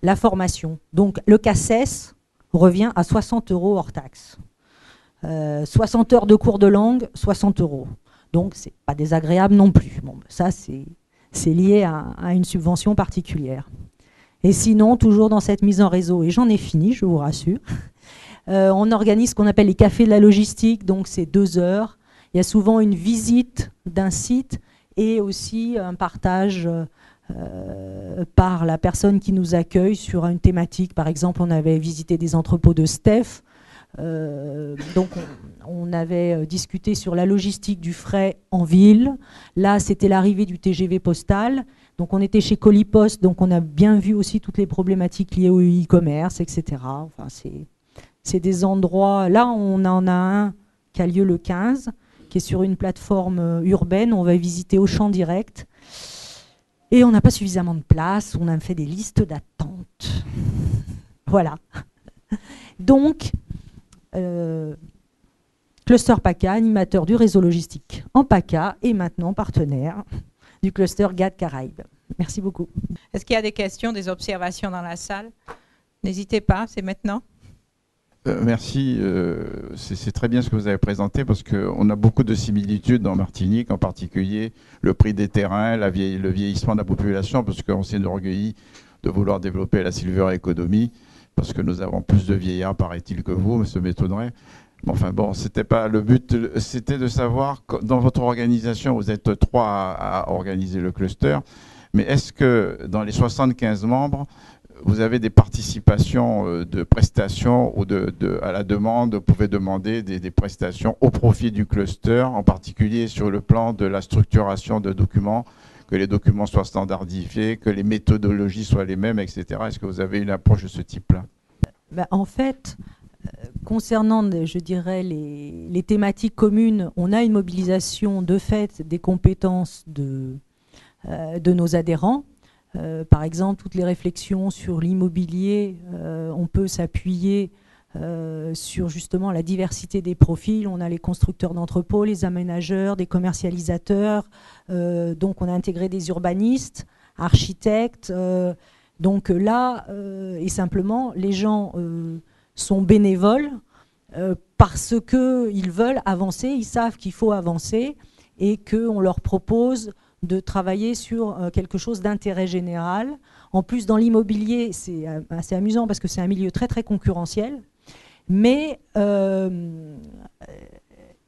La formation. Donc, le CACES revient à 60 € hors taxe. 60 heures de cours de langue, 60 €. Donc, c'est pas désagréable non plus. Bon, ça, c'est lié à une subvention particulière. Et sinon, toujours dans cette mise en réseau, et j'en ai fini, je vous rassure, on organise ce qu'on appelle les cafés de la logistique, donc c'est 2 heures. Il y a souvent une visite d'un site et aussi un partage par la personne qui nous accueille sur une thématique. Par exemple, on avait visité des entrepôts de Steph. Donc on avait discuté sur la logistique du fret en ville. Là, c'était l'arrivée du TGV postal. Donc on était chez Colipost, donc on a bien vu aussi toutes les problématiques liées au e-commerce, etc. Enfin, c'est des endroits... Là, on en a un qui a lieu le 15, qui est sur une plateforme urbaine. On va visiter Auchan Direct. Et on n'a pas suffisamment de place. On a fait des listes d'attente. Voilà. Donc, Cluster PACA, animateur du réseau logistique en PACA et maintenant partenaire du cluster GAD Caraïbes. Merci beaucoup. Est-ce qu'il y a des questions, des observations dans la salle? N'hésitez pas, c'est maintenant. Merci, c'est très bien ce que vous avez présenté parce qu'on a beaucoup de similitudes en Martinique, en particulier le prix des terrains, le vieillissement de la population, parce qu'on s'est enorgueilli de vouloir développer la silver economy, parce que nous avons plus de vieillards, paraît-il, que vous, ça m'étonnerait. Enfin bon, c'était pas le but, c'était de savoir, dans votre organisation, vous êtes 3 à organiser le cluster, mais est-ce que dans les 75 membres, vous avez des participations de prestations ou à la demande, vous pouvez demander des prestations au profit du cluster, en particulier sur le plan de la structuration de documents, que les documents soient standardifiés, que les méthodologies soient les mêmes, etc. Est-ce que vous avez une approche de ce type-là? Ben, en fait, concernant, je dirais, les thématiques communes, on a une mobilisation de fait des compétences de nos adhérents. Par exemple, toutes les réflexions sur l'immobilier, on peut s'appuyer sur justement la diversité des profils. On a les constructeurs d'entrepôts, les aménageurs, des commercialisateurs. Donc on a intégré des urbanistes, architectes. Donc là, et simplement, les gens sont bénévoles parce qu'ils veulent avancer, ils savent qu'il faut avancer et qu'on leur propose de travailler sur quelque chose d'intérêt général. En plus, dans l'immobilier, c'est assez amusant parce que c'est un milieu très très concurrentiel, mais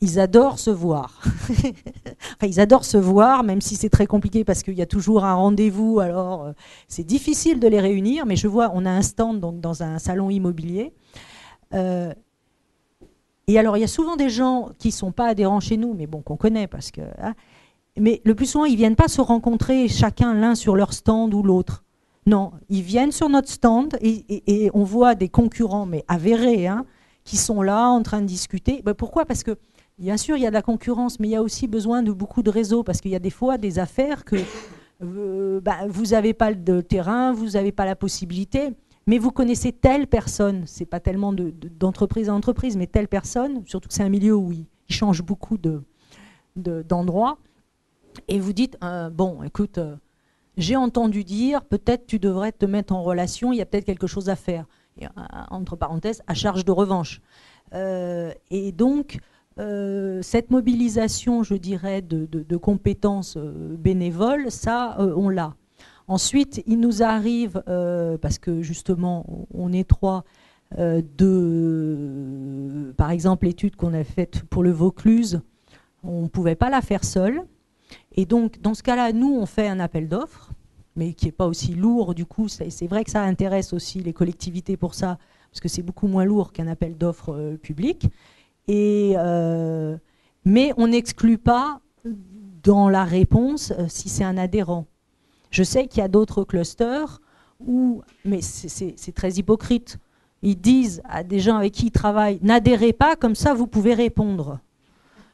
ils adorent se voir. Enfin, ils adorent se voir, même si c'est très compliqué parce qu'il y a toujours un rendez-vous. Alors, c'est difficile de les réunir. Mais je vois, on a un stand donc, dans un salon immobilier. Et alors, il y a souvent des gens qui ne sont pas adhérents chez nous, mais bon, qu'on connaît parce que. Hein, mais le plus souvent, ils ne viennent pas se rencontrer chacun l'un sur leur stand ou l'autre. Non, ils viennent sur notre stand et on voit des concurrents, mais avérés, hein, qui sont là en train de discuter. Ben pourquoi ? Parce que, bien sûr, il y a de la concurrence, mais il y a aussi besoin de beaucoup de réseaux, parce qu'il y a des fois des affaires que vous n'avez pas de terrain, vous n'avez pas la possibilité, mais vous connaissez telle personne, c'est pas tellement d'entreprise à entreprise, mais telle personne, surtout que c'est un milieu où il change beaucoup d'endroits, et vous dites, bon, écoute, j'ai entendu dire, peut-être tu devrais te mettre en relation, il y a peut-être quelque chose à faire. Et, entre parenthèses, à charge de revanche. Et donc, cette mobilisation, je dirais, de compétences bénévoles, ça, on l'a. Ensuite, il nous arrive, parce que justement, on est trois, par exemple, l'étude qu'on a faite pour le Vaucluse, on ne pouvait pas la faire seule. Et donc, dans ce cas-là, nous, on fait un appel d'offres, mais qui n'est pas aussi lourd. Du coup, c'est vrai que ça intéresse aussi les collectivités pour ça, parce que c'est beaucoup moins lourd qu'un appel d'offres public. Mais on n'exclut pas dans la réponse si c'est un adhérent. Je sais qu'il y a d'autres clusters où, mais c'est très hypocrite, ils disent à des gens avec qui ils travaillent, n'adhérez pas, comme ça vous pouvez répondre.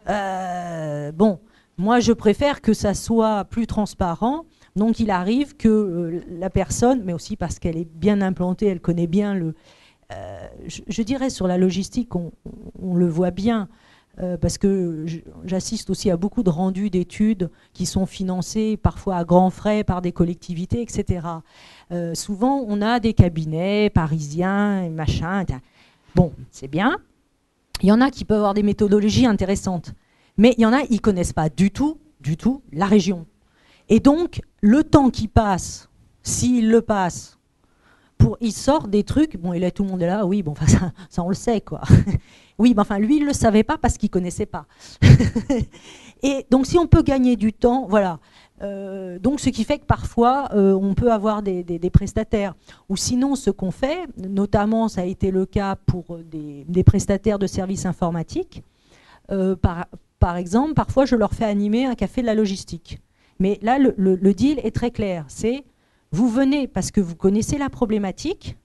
Bon, moi je préfère que ça soit plus transparent. Donc il arrive que la personne, mais aussi parce qu'elle est bien implantée, elle connaît bien je dirais sur la logistique, on le voit bien, parce que j'assiste aussi à beaucoup de rendus d'études qui sont financés parfois à grands frais par des collectivités, etc. Souvent on a des cabinets parisiens et machin. Bon, c'est bien. Il y en a qui peuvent avoir des méthodologies intéressantes, mais il y en a, ils ne connaissent pas du tout la région. Et donc, le temps qui passe, s'il le passe, il sort des trucs, bon, et là tout le monde est là, oui, bon, enfin, ça on le sait, quoi. Oui, mais enfin, lui, il ne le savait pas parce qu'il ne connaissait pas. Et donc, si on peut gagner du temps, voilà. Donc, ce qui fait que parfois, on peut avoir des prestataires. Ou sinon, ce qu'on fait, notamment, ça a été le cas pour des prestataires de services informatiques. Par exemple, parfois, je leur fais animer un café de la logistique. Mais là, le deal est très clair. C'est, vous venez parce que vous connaissez la problématique,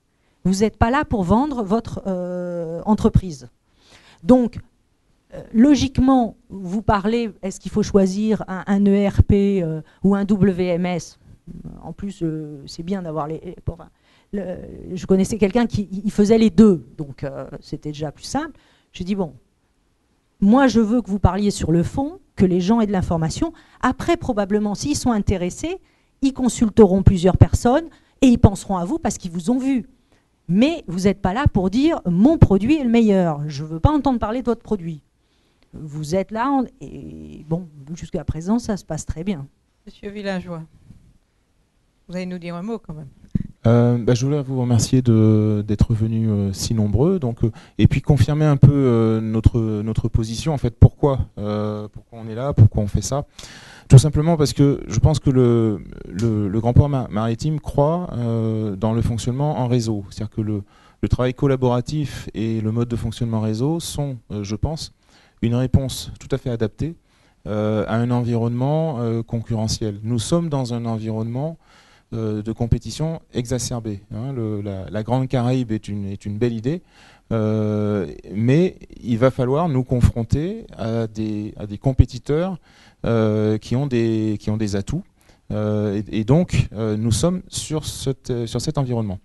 vous n'êtes pas là pour vendre votre entreprise. Donc, logiquement, vous parlez, est-ce qu'il faut choisir un ERP ou un WMS? En plus, c'est bien d'avoir je connaissais quelqu'un qui faisait les deux, donc c'était déjà plus simple. J'ai dit, bon, moi je veux que vous parliez sur le fond, que les gens aient de l'information. Après, probablement, s'ils sont intéressés, ils consulteront plusieurs personnes et ils penseront à vous parce qu'ils vous ont vu. Mais vous n'êtes pas là pour dire « mon produit est le meilleur ». Je ne veux pas entendre parler de votre produit. Vous êtes là et bon, jusqu'à présent, ça se passe très bien. Monsieur Villageois, vous allez nous dire un mot quand même. Je voulais vous remercier d'être venus si nombreux, et puis confirmer un peu notre position, en fait, pourquoi on est là, pourquoi on fait ça. Tout simplement parce que je pense que le Grand Port Maritime croit dans le fonctionnement en réseau. C'est-à-dire que le travail collaboratif et le mode de fonctionnement réseau sont, je pense, une réponse tout à fait adaptée à un environnement concurrentiel. Nous sommes dans un environnement de compétition exacerbée. Hein. La Grande Caraïbe est une belle idée, mais il va falloir nous confronter à des compétiteurs qui ont des atouts. Et donc, nous sommes sur cet environnement.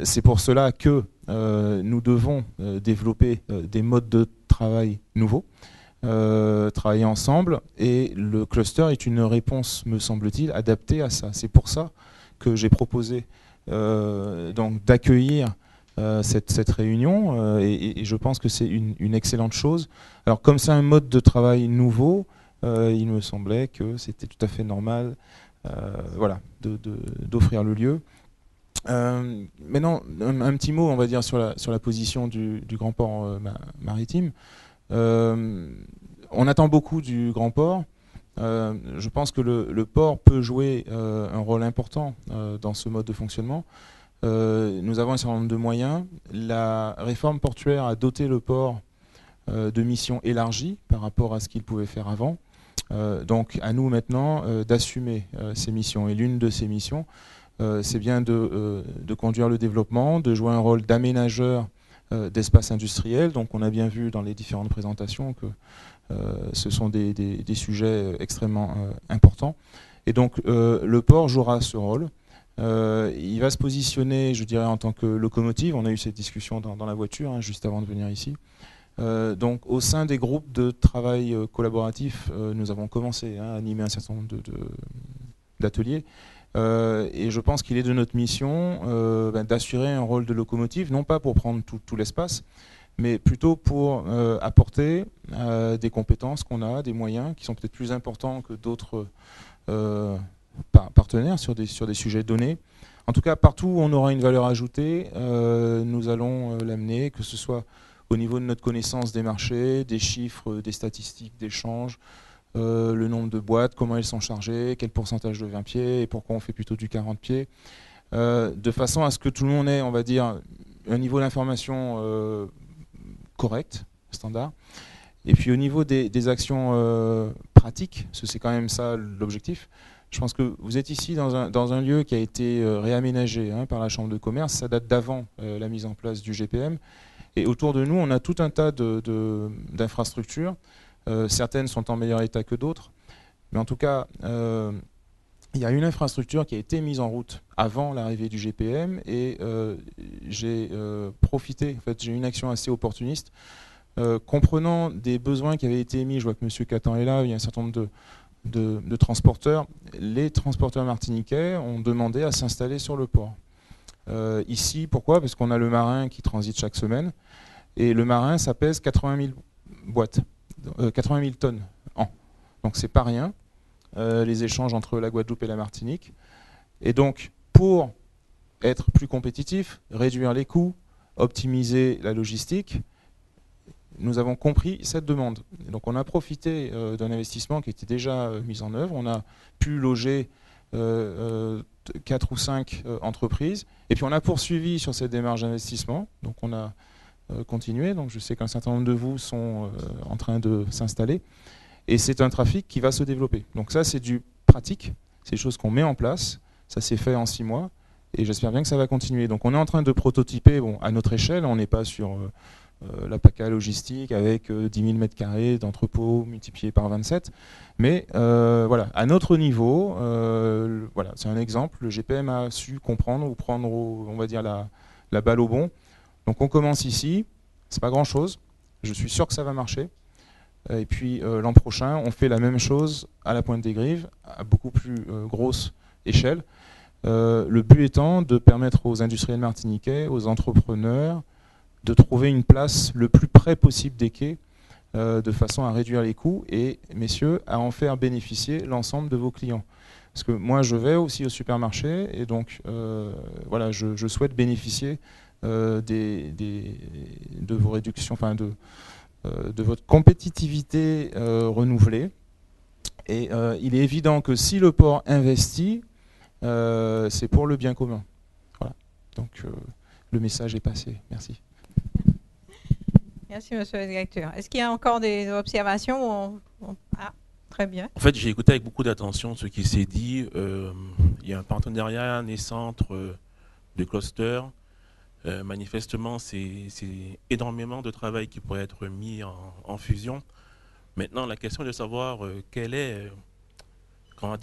C'est pour cela que nous devons développer des modes de travail nouveaux, travailler ensemble, et le cluster est une réponse, me semble-t-il, adaptée à ça. C'est pour ça que j'ai proposé donc d'accueillir cette réunion, et je pense que c'est une excellente chose. Alors comme c'est un mode de travail nouveau, il me semblait que c'était tout à fait normal voilà, d'offrir le lieu. Maintenant, un petit mot, on va dire, sur la position du Grand Port Maritime. On attend beaucoup du grand port. Je pense que le port peut jouer un rôle important dans ce mode de fonctionnement. Nous avons un certain nombre de moyens. La réforme portuaire a doté le port de missions élargies par rapport à ce qu'il pouvait faire avant. Donc à nous maintenant d'assumer ces missions. Et l'une de ces missions, c'est bien de conduire le développement, de jouer un rôle d'aménageur d'espace industriel. Donc on a bien vu dans les différentes présentations que ce sont des sujets extrêmement importants. Et donc le port jouera ce rôle. Il va se positionner, je dirais, en tant que locomotive. On a eu cette discussion dans la voiture, hein, juste avant de venir ici. Donc au sein des groupes de travail collaboratifs, nous avons commencé à animer un certain nombre d'ateliers. Et je pense qu'il est de notre mission d'assurer un rôle de locomotive, non pas pour prendre tout l'espace, mais plutôt pour apporter des compétences qu'on a, des moyens qui sont peut-être plus importants que d'autres partenaires sur des sujets donnés. En tout cas, partout où on aura une valeur ajoutée, nous allons l'amener, que ce soit au niveau de notre connaissance des marchés, des chiffres, des statistiques d'échange, le nombre de boîtes, comment elles sont chargées, quel pourcentage de 20 pieds et pourquoi on fait plutôt du 40 pieds, de façon à ce que tout le monde ait, on va dire, un niveau d'information correct, standard. Et puis au niveau des actions pratiques, parce que c'est quand même ça l'objectif, je pense que vous êtes ici dans un lieu qui a été réaménagé par la Chambre de commerce, ça date d'avant la mise en place du GPM. Et autour de nous, on a tout un tas d'infrastructures. Certaines sont en meilleur état que d'autres. Mais en tout cas, il y a une infrastructure qui a été mise en route avant l'arrivée du GPM. Et j'ai profité, en fait, j'ai eu une action assez opportuniste. Comprenant des besoins qui avaient été émis, je vois que M. Catan est là, il y a un certain nombre de transporteurs. Les transporteurs martiniquais ont demandé à s'installer sur le port. Ici, pourquoi? Parce qu'on a le marin qui transite chaque semaine. Et le marin, ça pèse 80 000 boîtes, 80 000 tonnes an. Donc c'est pas rien, les échanges entre la Guadeloupe et la Martinique. Et donc, pour être plus compétitif, réduire les coûts, optimiser la logistique, nous avons compris cette demande. Et donc on a profité d'un investissement qui était déjà mis en œuvre. On a pu loger 4 ou 5 entreprises. Et puis on a poursuivi sur cette démarche d'investissement. Donc on a continué. Donc je sais qu'un certain nombre de vous sont en train de s'installer. Et c'est un trafic qui va se développer. Donc ça, c'est du pratique. C'est des choses qu'on met en place. Ça s'est fait en 6 mois. Et j'espère bien que ça va continuer. Donc on est en train de prototyper à notre échelle. On n'est pas sur la PACA logistique avec 10 000 m² d'entrepôt multiplié par 27. Mais voilà, à notre niveau, voilà, c'est un exemple. Le GPM a su comprendre ou prendre, on va dire, la balle au bon. Donc on commence ici. C'est pas grand-chose. Je suis sûr que ça va marcher. Et puis l'an prochain, on fait la même chose à la Pointe des Grives, à beaucoup plus grosse échelle. Le but étant de permettre aux industriels martiniquais, aux entrepreneurs, de trouver une place le plus près possible des quais, de façon à réduire les coûts et, messieurs, à en faire bénéficier l'ensemble de vos clients. Parce que moi, je vais aussi au supermarché et donc voilà, je souhaite bénéficier de vos réductions, enfin de votre compétitivité renouvelée. Et il est évident que si le port investit, c'est pour le bien commun. Voilà. Donc le message est passé. Merci. Merci, monsieur le directeur. Est-ce qu'il y a encore des observations? Ah, très bien. En fait, j'ai écouté avec beaucoup d'attention ce qui s'est dit. Il y a un partenariat naissant entre deux clusters. Manifestement, c'est énormément de travail qui pourrait être mis en fusion. Maintenant, la question est de savoir quelle est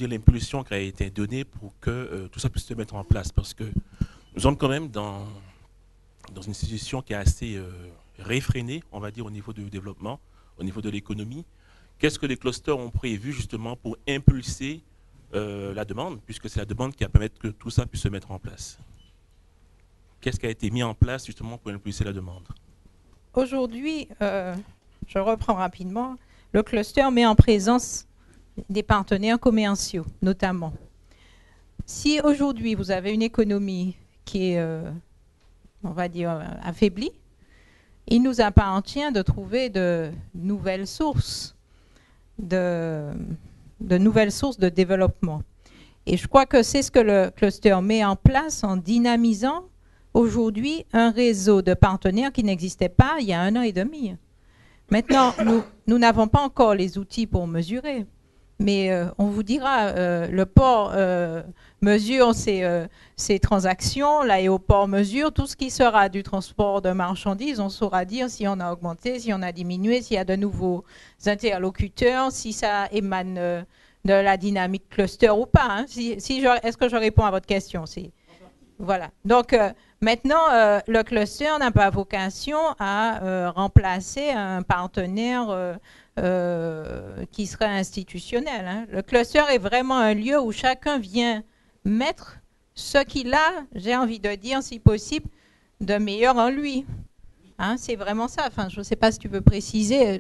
l'impulsion qui a été donnée pour que tout ça puisse se mettre en place. Parce que nous sommes quand même dans une situation qui est assez réfrénée, on va dire, au niveau du développement, au niveau de l'économie. Qu'est-ce que les clusters ont prévu justement pour impulser la demande, puisque c'est la demande qui va permettre que tout ça puisse se mettre en place? Qu'est-ce qui a été mis en place justement pour impulser la demande? Aujourd'hui, je reprends rapidement, le cluster met en présence des partenaires commerciaux, notamment. Si aujourd'hui vous avez une économie qui est, on va dire, affaiblie, il nous appartient de trouver de nouvelles sources de développement. Et je crois que c'est ce que le cluster met en place en dynamisant aujourd'hui un réseau de partenaires qui n'existait pas il y a 1 an et demi. Maintenant, nous n'avons pas encore les outils pour mesurer, mais on vous dira, le port mesure ses transactions, l'aéroport mesure tout ce qui sera du transport de marchandises. On saura dire si on a augmenté, si on a diminué, s'il y a de nouveaux interlocuteurs, si ça émane de la dynamique cluster ou pas. Hein. Est-ce que je réponds à votre question? Voilà. Donc, maintenant, le cluster n'a pas vocation à remplacer un partenaire qui serait institutionnel. Hein. Le cluster est vraiment un lieu où chacun vient mettre ce qu'il a, j'ai envie de dire, si possible, de meilleur en lui. Hein, c'est vraiment ça. Enfin, je ne sais pas si tu peux préciser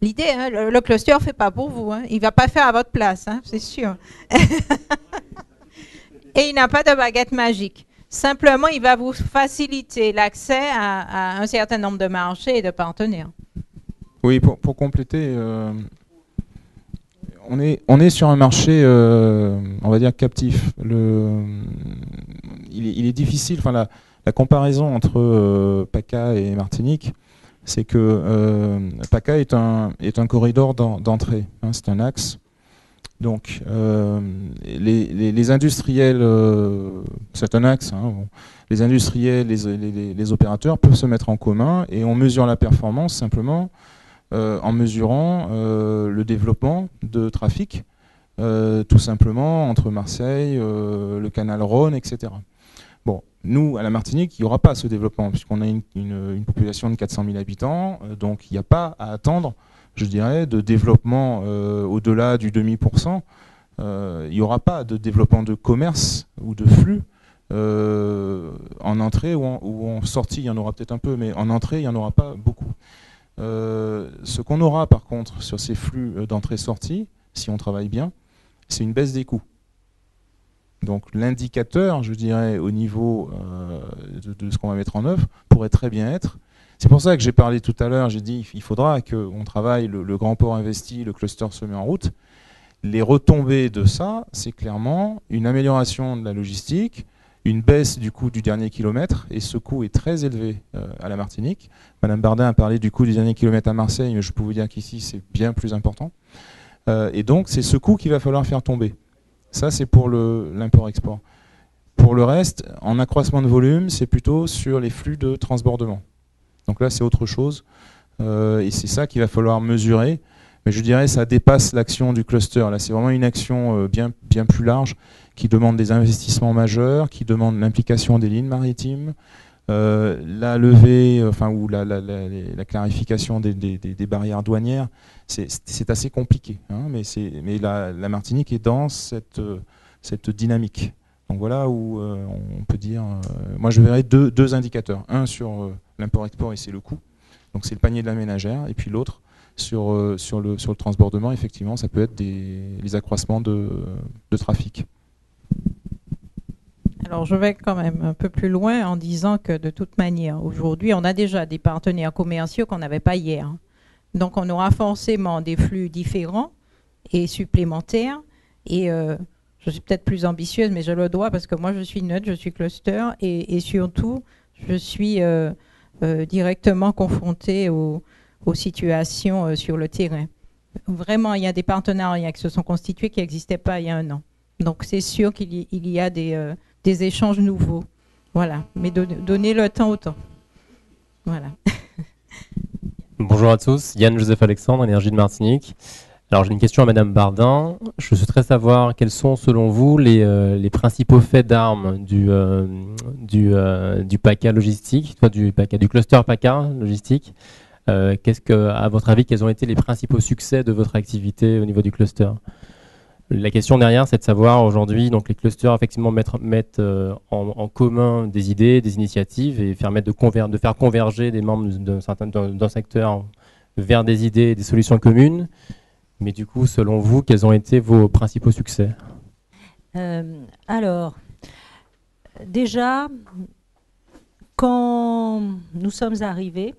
l'idée. Hein, le cluster ne fait pas pour vous. Hein. Il ne va pas faire à votre place, hein, c'est sûr. Et il n'a pas de baguette magique. Simplement, il va vous faciliter l'accès à un certain nombre de marchés et de partenaires. Oui, pour compléter, on est sur un marché, on va dire, captif. Il est difficile, enfin la comparaison entre PACA et Martinique, c'est que PACA est un corridor d'entrée, hein, c'est un axe. Donc, les industriels, c'est un axe, hein, bon, les industriels, les opérateurs peuvent se mettre en commun et on mesure la performance simplement en mesurant le développement de trafic, tout simplement entre Marseille, le canal Rhône, etc. Bon, nous, à la Martinique, il n'y aura pas ce développement, puisqu'on a une population de 400 000 habitants, donc il n'y a pas à attendre, je dirais, de développement au-delà du 0,5%. Il n'y aura pas de développement de commerce ou de flux en entrée ou en sortie, il y en aura peut-être un peu, mais en entrée, il n'y en aura pas beaucoup. Ce qu'on aura par contre sur ces flux d'entrée-sortie, si on travaille bien, c'est une baisse des coûts. Donc l'indicateur, je dirais, au niveau de ce qu'on va mettre en œuvre, pourrait très bien être. C'est pour ça que j'ai parlé tout à l'heure, j'ai dit il faudra qu'on travaille le grand port investi, le cluster se met en route. Les retombées de ça, c'est clairement une amélioration de la logistique, une baisse du coût du dernier kilomètre, et ce coût est très élevé à la Martinique. Madame Bardin a parlé du coût du dernier kilomètre à Marseille, mais je peux vous dire qu'ici c'est bien plus important. Et donc c'est ce coût qu'il va falloir faire tomber. Ça c'est pour l'import-export. Pour le reste, en accroissement de volume, c'est plutôt sur les flux de transbordement. Donc là c'est autre chose, et c'est ça qu'il va falloir mesurer. Mais je dirais que ça dépasse l'action du cluster. Là, c'est vraiment une action bien plus large qui demande des investissements majeurs, qui demande l'implication des lignes maritimes, la levée, ou la clarification des barrières douanières. C'est assez compliqué, hein, mais la Martinique est dans cette dynamique. Donc voilà où on peut dire. Moi, je verrais deux indicateurs. Un sur l'import-export et c'est le coût. Donc c'est le panier de la ménagère, et puis l'autre. Sur le transbordement, effectivement, ça peut être les accroissements de trafic. Alors, je vais quand même un peu plus loin en disant que de toute manière, aujourd'hui, on a déjà des partenaires commerciaux qu'on n'avait pas hier. Donc, on aura forcément des flux différents et supplémentaires. Et je suis peut-être plus ambitieuse, mais je le dois parce que moi, je suis neutre, je suis cluster. Et surtout, je suis directement confrontée aux situations sur le terrain. Vraiment, il y a des partenariats qui se sont constitués qui n'existaient pas il y a 1 an. Donc, c'est sûr qu'il y a des échanges nouveaux. Voilà. Mais donner le temps au temps. Voilà. Bonjour à tous. Yann Joseph Alexandre, Énergie de Martinique. Alors, j'ai une question à Madame Bardin. Je souhaiterais savoir quels sont, selon vous, les principaux faits d'armes du PACA logistique, du cluster PACA logistique. À votre avis, quels ont été les principaux succès de votre activité au niveau du cluster? La question derrière, c'est de savoir aujourd'hui, donc les clusters effectivement mettent en commun des idées, des initiatives et permettent de faire converger des membres d'un secteur vers des idées et des solutions communes. Mais du coup, selon vous, quels ont été vos principaux succès? Alors, déjà, quand nous sommes arrivés,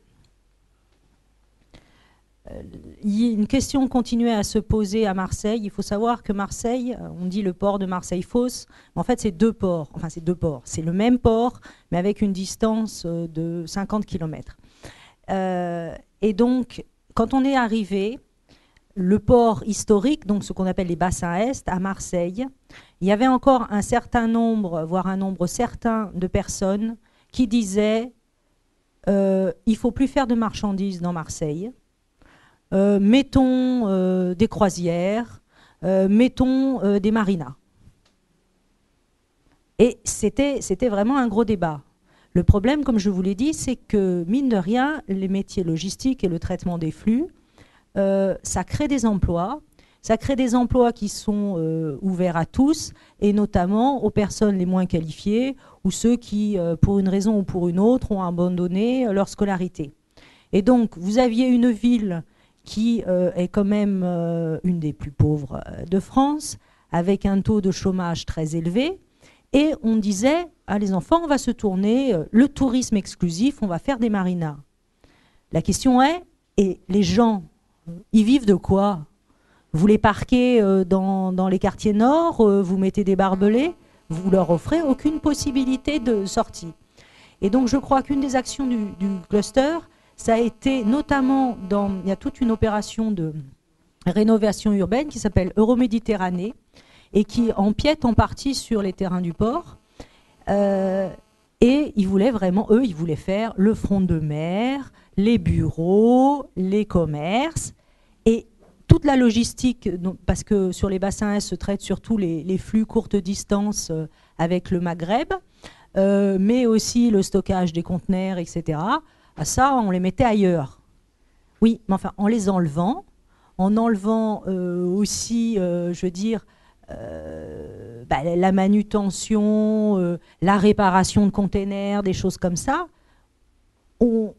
une question continuait à se poser à Marseille. Il faut savoir que Marseille, on dit le port de Marseille-Fos, mais en fait c'est deux ports. Enfin c'est deux ports. C'est le même port, mais avec une distance de 50 km. Et donc, quand on est arrivé, le port historique, donc ce qu'on appelle les bassins Est, à Marseille, il y avait encore un certain nombre, voire un nombre certain de personnes qui disaient il ne faut plus faire de marchandises dans Marseille. Mettons des croisières, mettons des marinas. Et c'était vraiment un gros débat. Le problème, comme je vous l'ai dit, c'est que, mine de rien, les métiers logistiques et le traitement des flux, ça crée des emplois. Ça crée des emplois qui sont ouverts à tous, et notamment aux personnes les moins qualifiées, ou ceux qui, pour une raison ou pour une autre, ont abandonné leur scolarité. Et donc, vous aviez une ville qui est quand même une des plus pauvres de France, avec un taux de chômage très élevé. Et on disait, ah, les enfants, on va se tourner, le tourisme exclusif, on va faire des marinas. La question est, et les gens, ils vivent de quoi? Vous les parquez dans les quartiers nord, vous mettez des barbelés, vous leur offrez aucune possibilité de sortie. Et donc je crois qu'une des actions du cluster, ça a été notamment il y a toute une opération de rénovation urbaine qui s'appelle Euroméditerranée et qui empiète en partie sur les terrains du port. Et ils voulaient vraiment, eux, ils voulaient faire le front de mer, les bureaux, les commerces et toute la logistique, parce que sur les bassins se traitent surtout les flux courte distance avec le Maghreb, mais aussi le stockage des conteneurs, etc. Ça, on les mettait ailleurs. Oui, mais enfin, en les enlevant, aussi, je veux dire, la manutention, la réparation de containers, des choses comme ça, on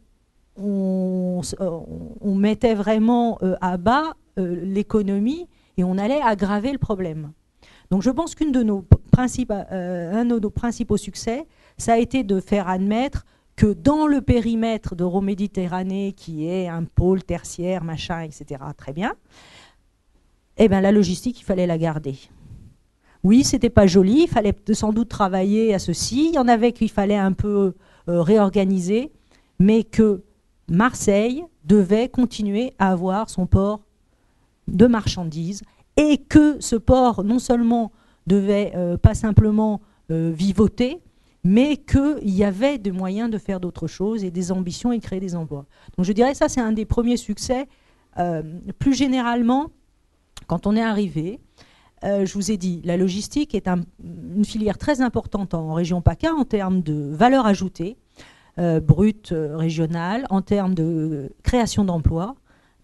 mettait vraiment à bas l'économie et on allait aggraver le problème. Donc je pense qu'un de nos principaux succès, ça a été de faire admettre que dans le périmètre d'Euroméditerranée, qui est un pôle tertiaire, machin, etc., très bien, eh ben, la logistique, il fallait la garder. Oui, c'était pas joli, il fallait sans doute travailler à ceci, il y en avait qu'il fallait un peu réorganiser, mais que Marseille devait continuer à avoir son port de marchandises et que ce port non seulement devait pas simplement vivoter, mais qu'il y avait des moyens de faire d'autres choses et des ambitions et de créer des emplois. Donc je dirais ça, c'est un des premiers succès. Plus généralement, quand on est arrivé, je vous ai dit, la logistique est une filière très importante en région PACA en termes de valeur ajoutée, brute régionale, en termes de création d'emplois.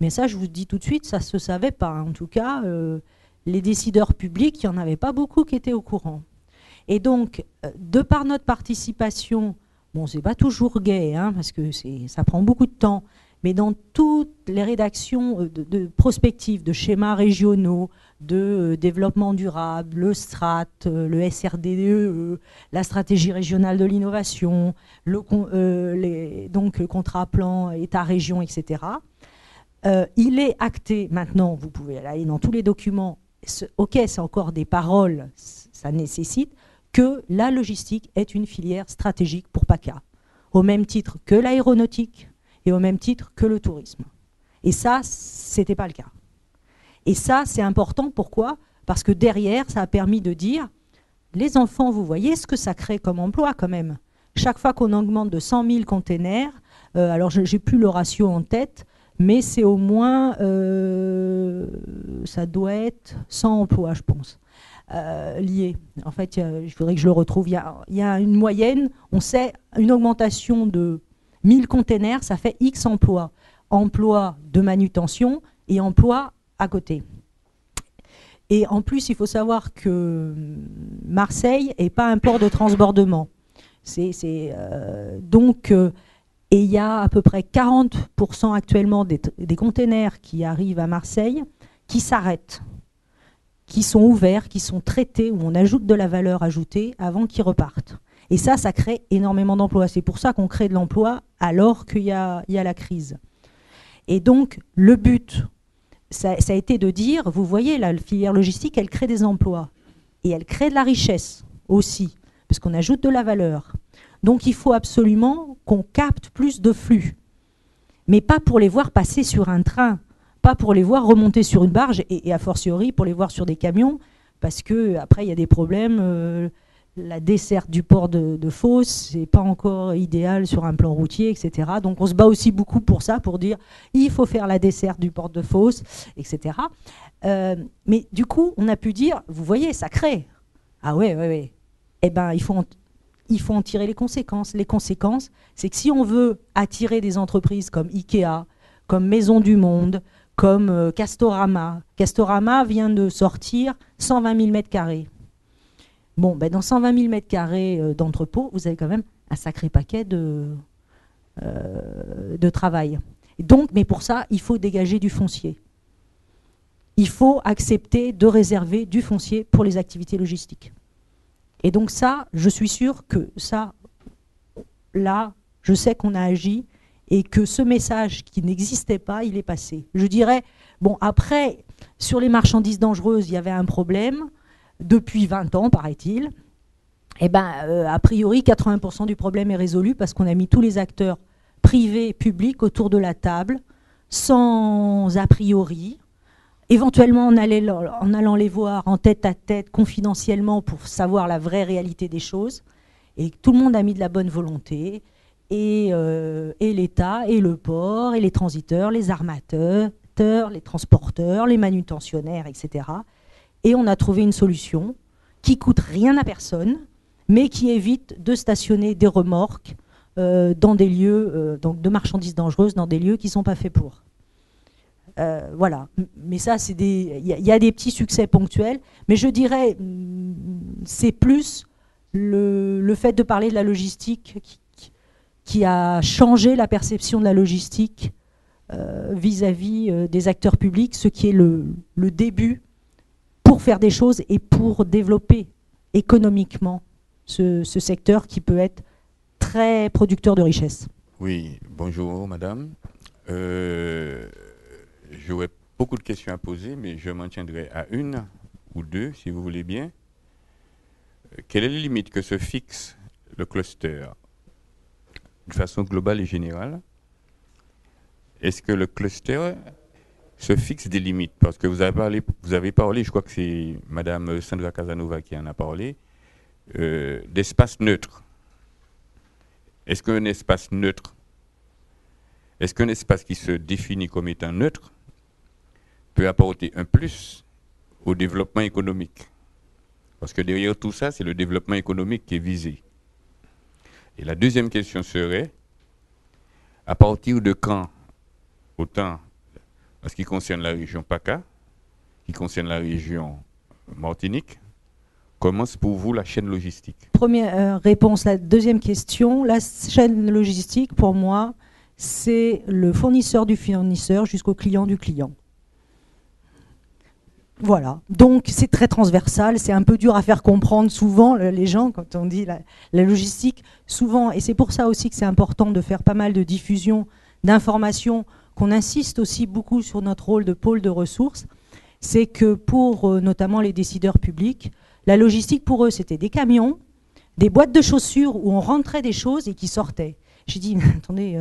Mais ça, je vous dis tout de suite, ça ne se savait pas. En tout cas, les décideurs publics, il n'y en avait pas beaucoup qui étaient au courant. Et donc, de par notre participation, bon, c'est pas toujours gai, hein, parce que ça prend beaucoup de temps, mais dans toutes les rédactions de prospectives, de schémas régionaux, de développement durable, le STRAT, le SRDE, la stratégie régionale de l'innovation, donc le contrat plan État-région, etc., il est acté maintenant, vous pouvez aller dans tous les documents, ok, c'est encore des paroles, ça nécessite, que la logistique est une filière stratégique pour PACA, au même titre que l'aéronautique et au même titre que le tourisme. Et ça, c'était pas le cas. Et ça, c'est important, pourquoi? Parce que derrière, ça a permis de dire, les enfants, vous voyez ce que ça crée comme emploi quand même. Chaque fois qu'on augmente de 100 000 containers, alors je n'ai plus le ratio en tête, mais c'est au moins, ça doit être 100 emplois, je pense, liés. En fait, il faudrait que je le retrouve. Il y a une moyenne, on sait, une augmentation de 1000 containers, ça fait X emplois. Emplois de manutention et emplois à côté. Et en plus, il faut savoir que Marseille n'est pas un port de transbordement. Donc, et il y a à peu près 40% actuellement des containers qui arrivent à Marseille qui s'arrêtent, qui sont ouverts, qui sont traités, où on ajoute de la valeur ajoutée avant qu'ils repartent. Et ça crée énormément d'emplois. C'est pour ça qu'on crée de l'emploi alors qu'il y a la crise. Et donc, le but, ça a été de dire, vous voyez, la filière logistique, elle crée des emplois. Et elle crée de la richesse aussi, parce qu'on ajoute de la valeur. Donc, il faut absolument qu'on capte plus de flux. Mais pas pour les voir passer sur un train, pas pour les voir remonter sur une barge, et a fortiori pour les voir sur des camions, parce qu'après, il y a des problèmes. La desserte du port de Fos, c'est pas encore idéal sur un plan routier, etc. Donc on se bat aussi beaucoup pour ça, pour dire il faut faire la desserte du port de Fos, etc. Mais du coup, on a pu dire, vous voyez, ça crée. Ah ouais. Eh ben, il faut en tirer les conséquences. Les conséquences, c'est que si on veut attirer des entreprises comme Ikea, comme Maison du Monde, comme Castorama. Castorama vient de sortir 120 000 m². Bon, ben dans 120 000 m² d'entrepôt, vous avez quand même un sacré paquet de travail. Et donc, mais pour ça, il faut dégager du foncier. Il faut accepter de réserver du foncier pour les activités logistiques. Et donc ça, je suis sûre que ça, là, je sais qu'on a agi et que ce message qui n'existait pas, il est passé. Je dirais, bon, après, sur les marchandises dangereuses, il y avait un problème. Depuis 20 ans, paraît-il, eh ben, a priori, 80% du problème est résolu parce qu'on a mis tous les acteurs privés et publics autour de la table, sans a priori, éventuellement en allant les voir en tête à tête, confidentiellement, pour savoir la vraie réalité des choses. Et tout le monde a mis de la bonne volonté, et l'État, et le port, et les transiteurs, les armateurs, les transporteurs, les manutentionnaires, etc. Et on a trouvé une solution qui coûte rien à personne, mais qui évite de stationner des remorques dans des lieux donc de marchandises dangereuses, dans des lieux qui ne sont pas faits pour. Voilà. Mais ça, il y a des petits succès ponctuels, mais je dirais c'est plus le fait de parler de la logistique qui a changé la perception de la logistique vis-à-vis des acteurs publics, ce qui est le début pour faire des choses et pour développer économiquement ce secteur qui peut être très producteur de richesse. Oui, bonjour madame. J'aurais beaucoup de questions à poser, mais je m'en tiendrai à une ou deux, si vous voulez bien. Quelle est la limite que se fixe le cluster de façon globale et générale? Est-ce que le cluster se fixe des limites? Parce que vous avez parlé, je crois que c'est madame Sandra Casanova qui en a parlé, d'espace neutre. Est-ce qu'un espace neutre, est-ce qu'un espace qui se définit comme étant neutre peut apporter un plus au développement économique? Parce que derrière tout ça, c'est le développement économique qui est visé. Et la deuxième question serait, à partir de quand, autant en ce qui concerne la région PACA, qui concerne la région Martinique, commence pour vous la chaîne logistique? Première réponse. La deuxième question, la chaîne logistique, pour moi, c'est le fournisseur du fournisseur jusqu'au client du client. Voilà. Donc, c'est très transversal. C'est un peu dur à faire comprendre souvent, les gens, quand on dit la logistique, souvent, et c'est pour ça aussi que c'est important de faire pas mal de diffusion d'informations, qu'on insiste aussi beaucoup sur notre rôle de pôle de ressources, c'est que pour notamment les décideurs publics, la logistique pour eux c'était des camions, des boîtes de chaussures où on rentrait des choses et qui sortaient. J'ai dit, attendez,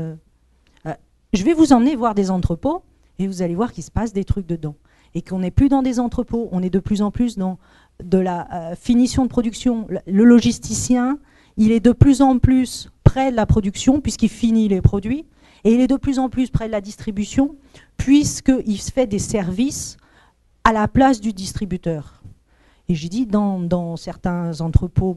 je vais vous emmener voir des entrepôts et vous allez voir qu'il se passe des trucs dedans. Et qu'on n'est plus dans des entrepôts, on est de plus en plus dans de la finition de production. Le logisticien, il est de plus en plus près de la production puisqu'il finit les produits. Et il est de plus en plus près de la distribution, puisqu'il se fait des services à la place du distributeur. Et j'ai dit, dans certains entrepôts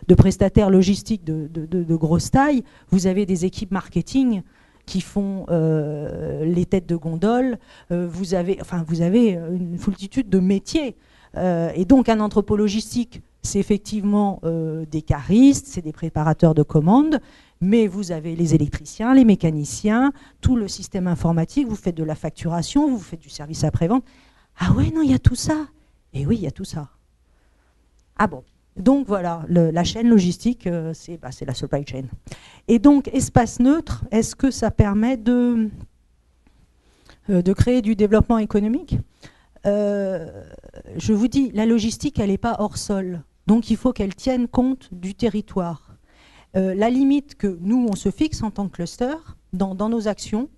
de prestataires logistiques de grosse taille, vous avez des équipes marketing qui font les têtes de gondole, vous avez une foultitude de métiers. Et donc un entrepôt logistique, c'est effectivement des caristes, c'est des préparateurs de commandes, mais vous avez les électriciens, les mécaniciens, tout le système informatique, vous faites de la facturation, vous faites du service après-vente. Ah ouais, non, il y a tout ça. Et oui, il y a tout ça. Ah bon. Donc voilà, la chaîne logistique, c'est la supply chain. Et donc, espace neutre, est-ce que ça permet de de créer du développement économique. Je vous dis, la logistique, elle n'est pas hors sol. Donc il faut qu'elle tienne compte du territoire. La limite que nous, on se fixe en tant que cluster, dans nos actions,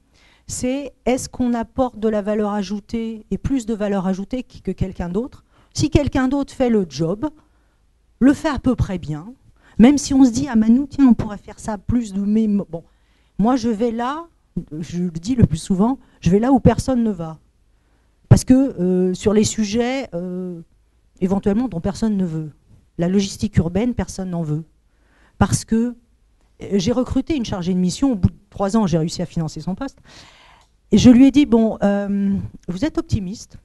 c'est est-ce qu'on apporte de la valeur ajoutée et plus de valeur ajoutée que quelqu'un d'autre. Si quelqu'un d'autre fait le job, le fait à peu près bien, même si on se dit, ah ben nous, tiens, on pourrait faire ça plus de... Mais bon, moi je vais là, je le dis le plus souvent, je vais là où personne ne va. Parce que sur les sujets, éventuellement, dont personne ne veut. La logistique urbaine, personne n'en veut. Parce que j'ai recruté une chargée de mission, au bout de 3 ans, j'ai réussi à financer son poste. Et je lui ai dit, bon, vous êtes optimiste?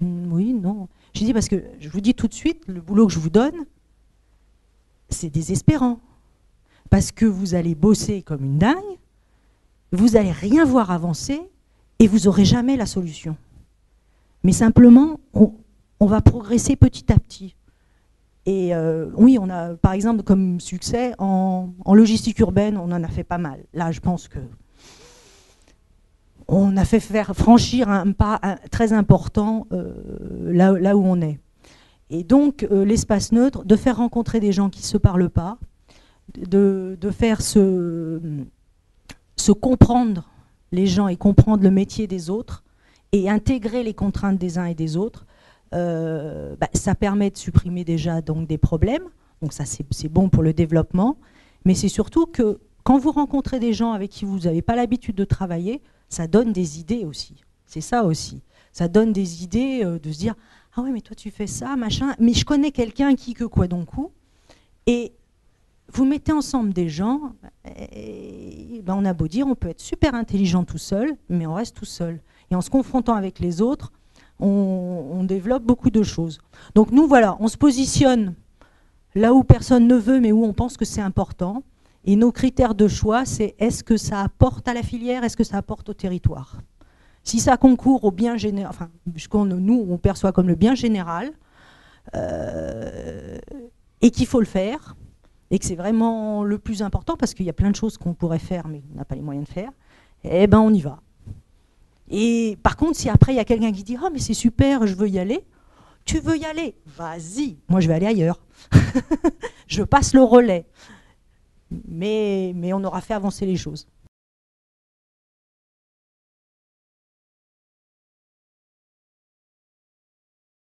Oui, non. J'ai dit, parce que je vous dis tout de suite, le boulot que je vous donne, c'est désespérant. Parce que vous allez bosser comme une dingue, vous n'allez rien voir avancer, et vous n'aurez jamais la solution. Mais simplement, on va progresser petit à petit. Et oui, on a, par exemple, comme succès, en logistique urbaine, on en a fait pas mal. Là, je pense que on a fait franchir un pas très important là où on est. Et donc, l'espace neutre, de faire rencontrer des gens qui ne se parlent pas, de faire se comprendre les gens et comprendre le métier des autres, et intégrer les contraintes des uns et des autres, ça permet de supprimer déjà donc, des problèmes. Donc ça, c'est bon pour le développement. Mais c'est surtout que quand vous rencontrez des gens avec qui vous n'avez pas l'habitude de travailler, ça donne des idées aussi. C'est ça aussi. Ça donne des idées de se dire « Ah ouais, mais toi tu fais ça, machin. Mais je connais quelqu'un qui que quoi donc où. » Et vous mettez ensemble des gens, et on a beau dire, on peut être super intelligent tout seul, mais on reste tout seul. Et en se confrontant avec les autres, on développe beaucoup de choses. Donc nous, voilà, on se positionne là où personne ne veut, mais où on pense que c'est important. Et nos critères de choix, c'est est-ce que ça apporte à la filière, est-ce que ça apporte au territoire. Si ça concourt au bien général, enfin, nous, on perçoit comme le bien général, et qu'il faut le faire, et que c'est vraiment le plus important, parce qu'il y a plein de choses qu'on pourrait faire, mais on n'a pas les moyens de faire, eh ben on y va. Et par contre, si après il y a quelqu'un qui dit « Ah, mais c'est super, je veux y aller », tu veux y aller, vas-y, moi je vais aller ailleurs. Je passe le relais. Mais on aura fait avancer les choses.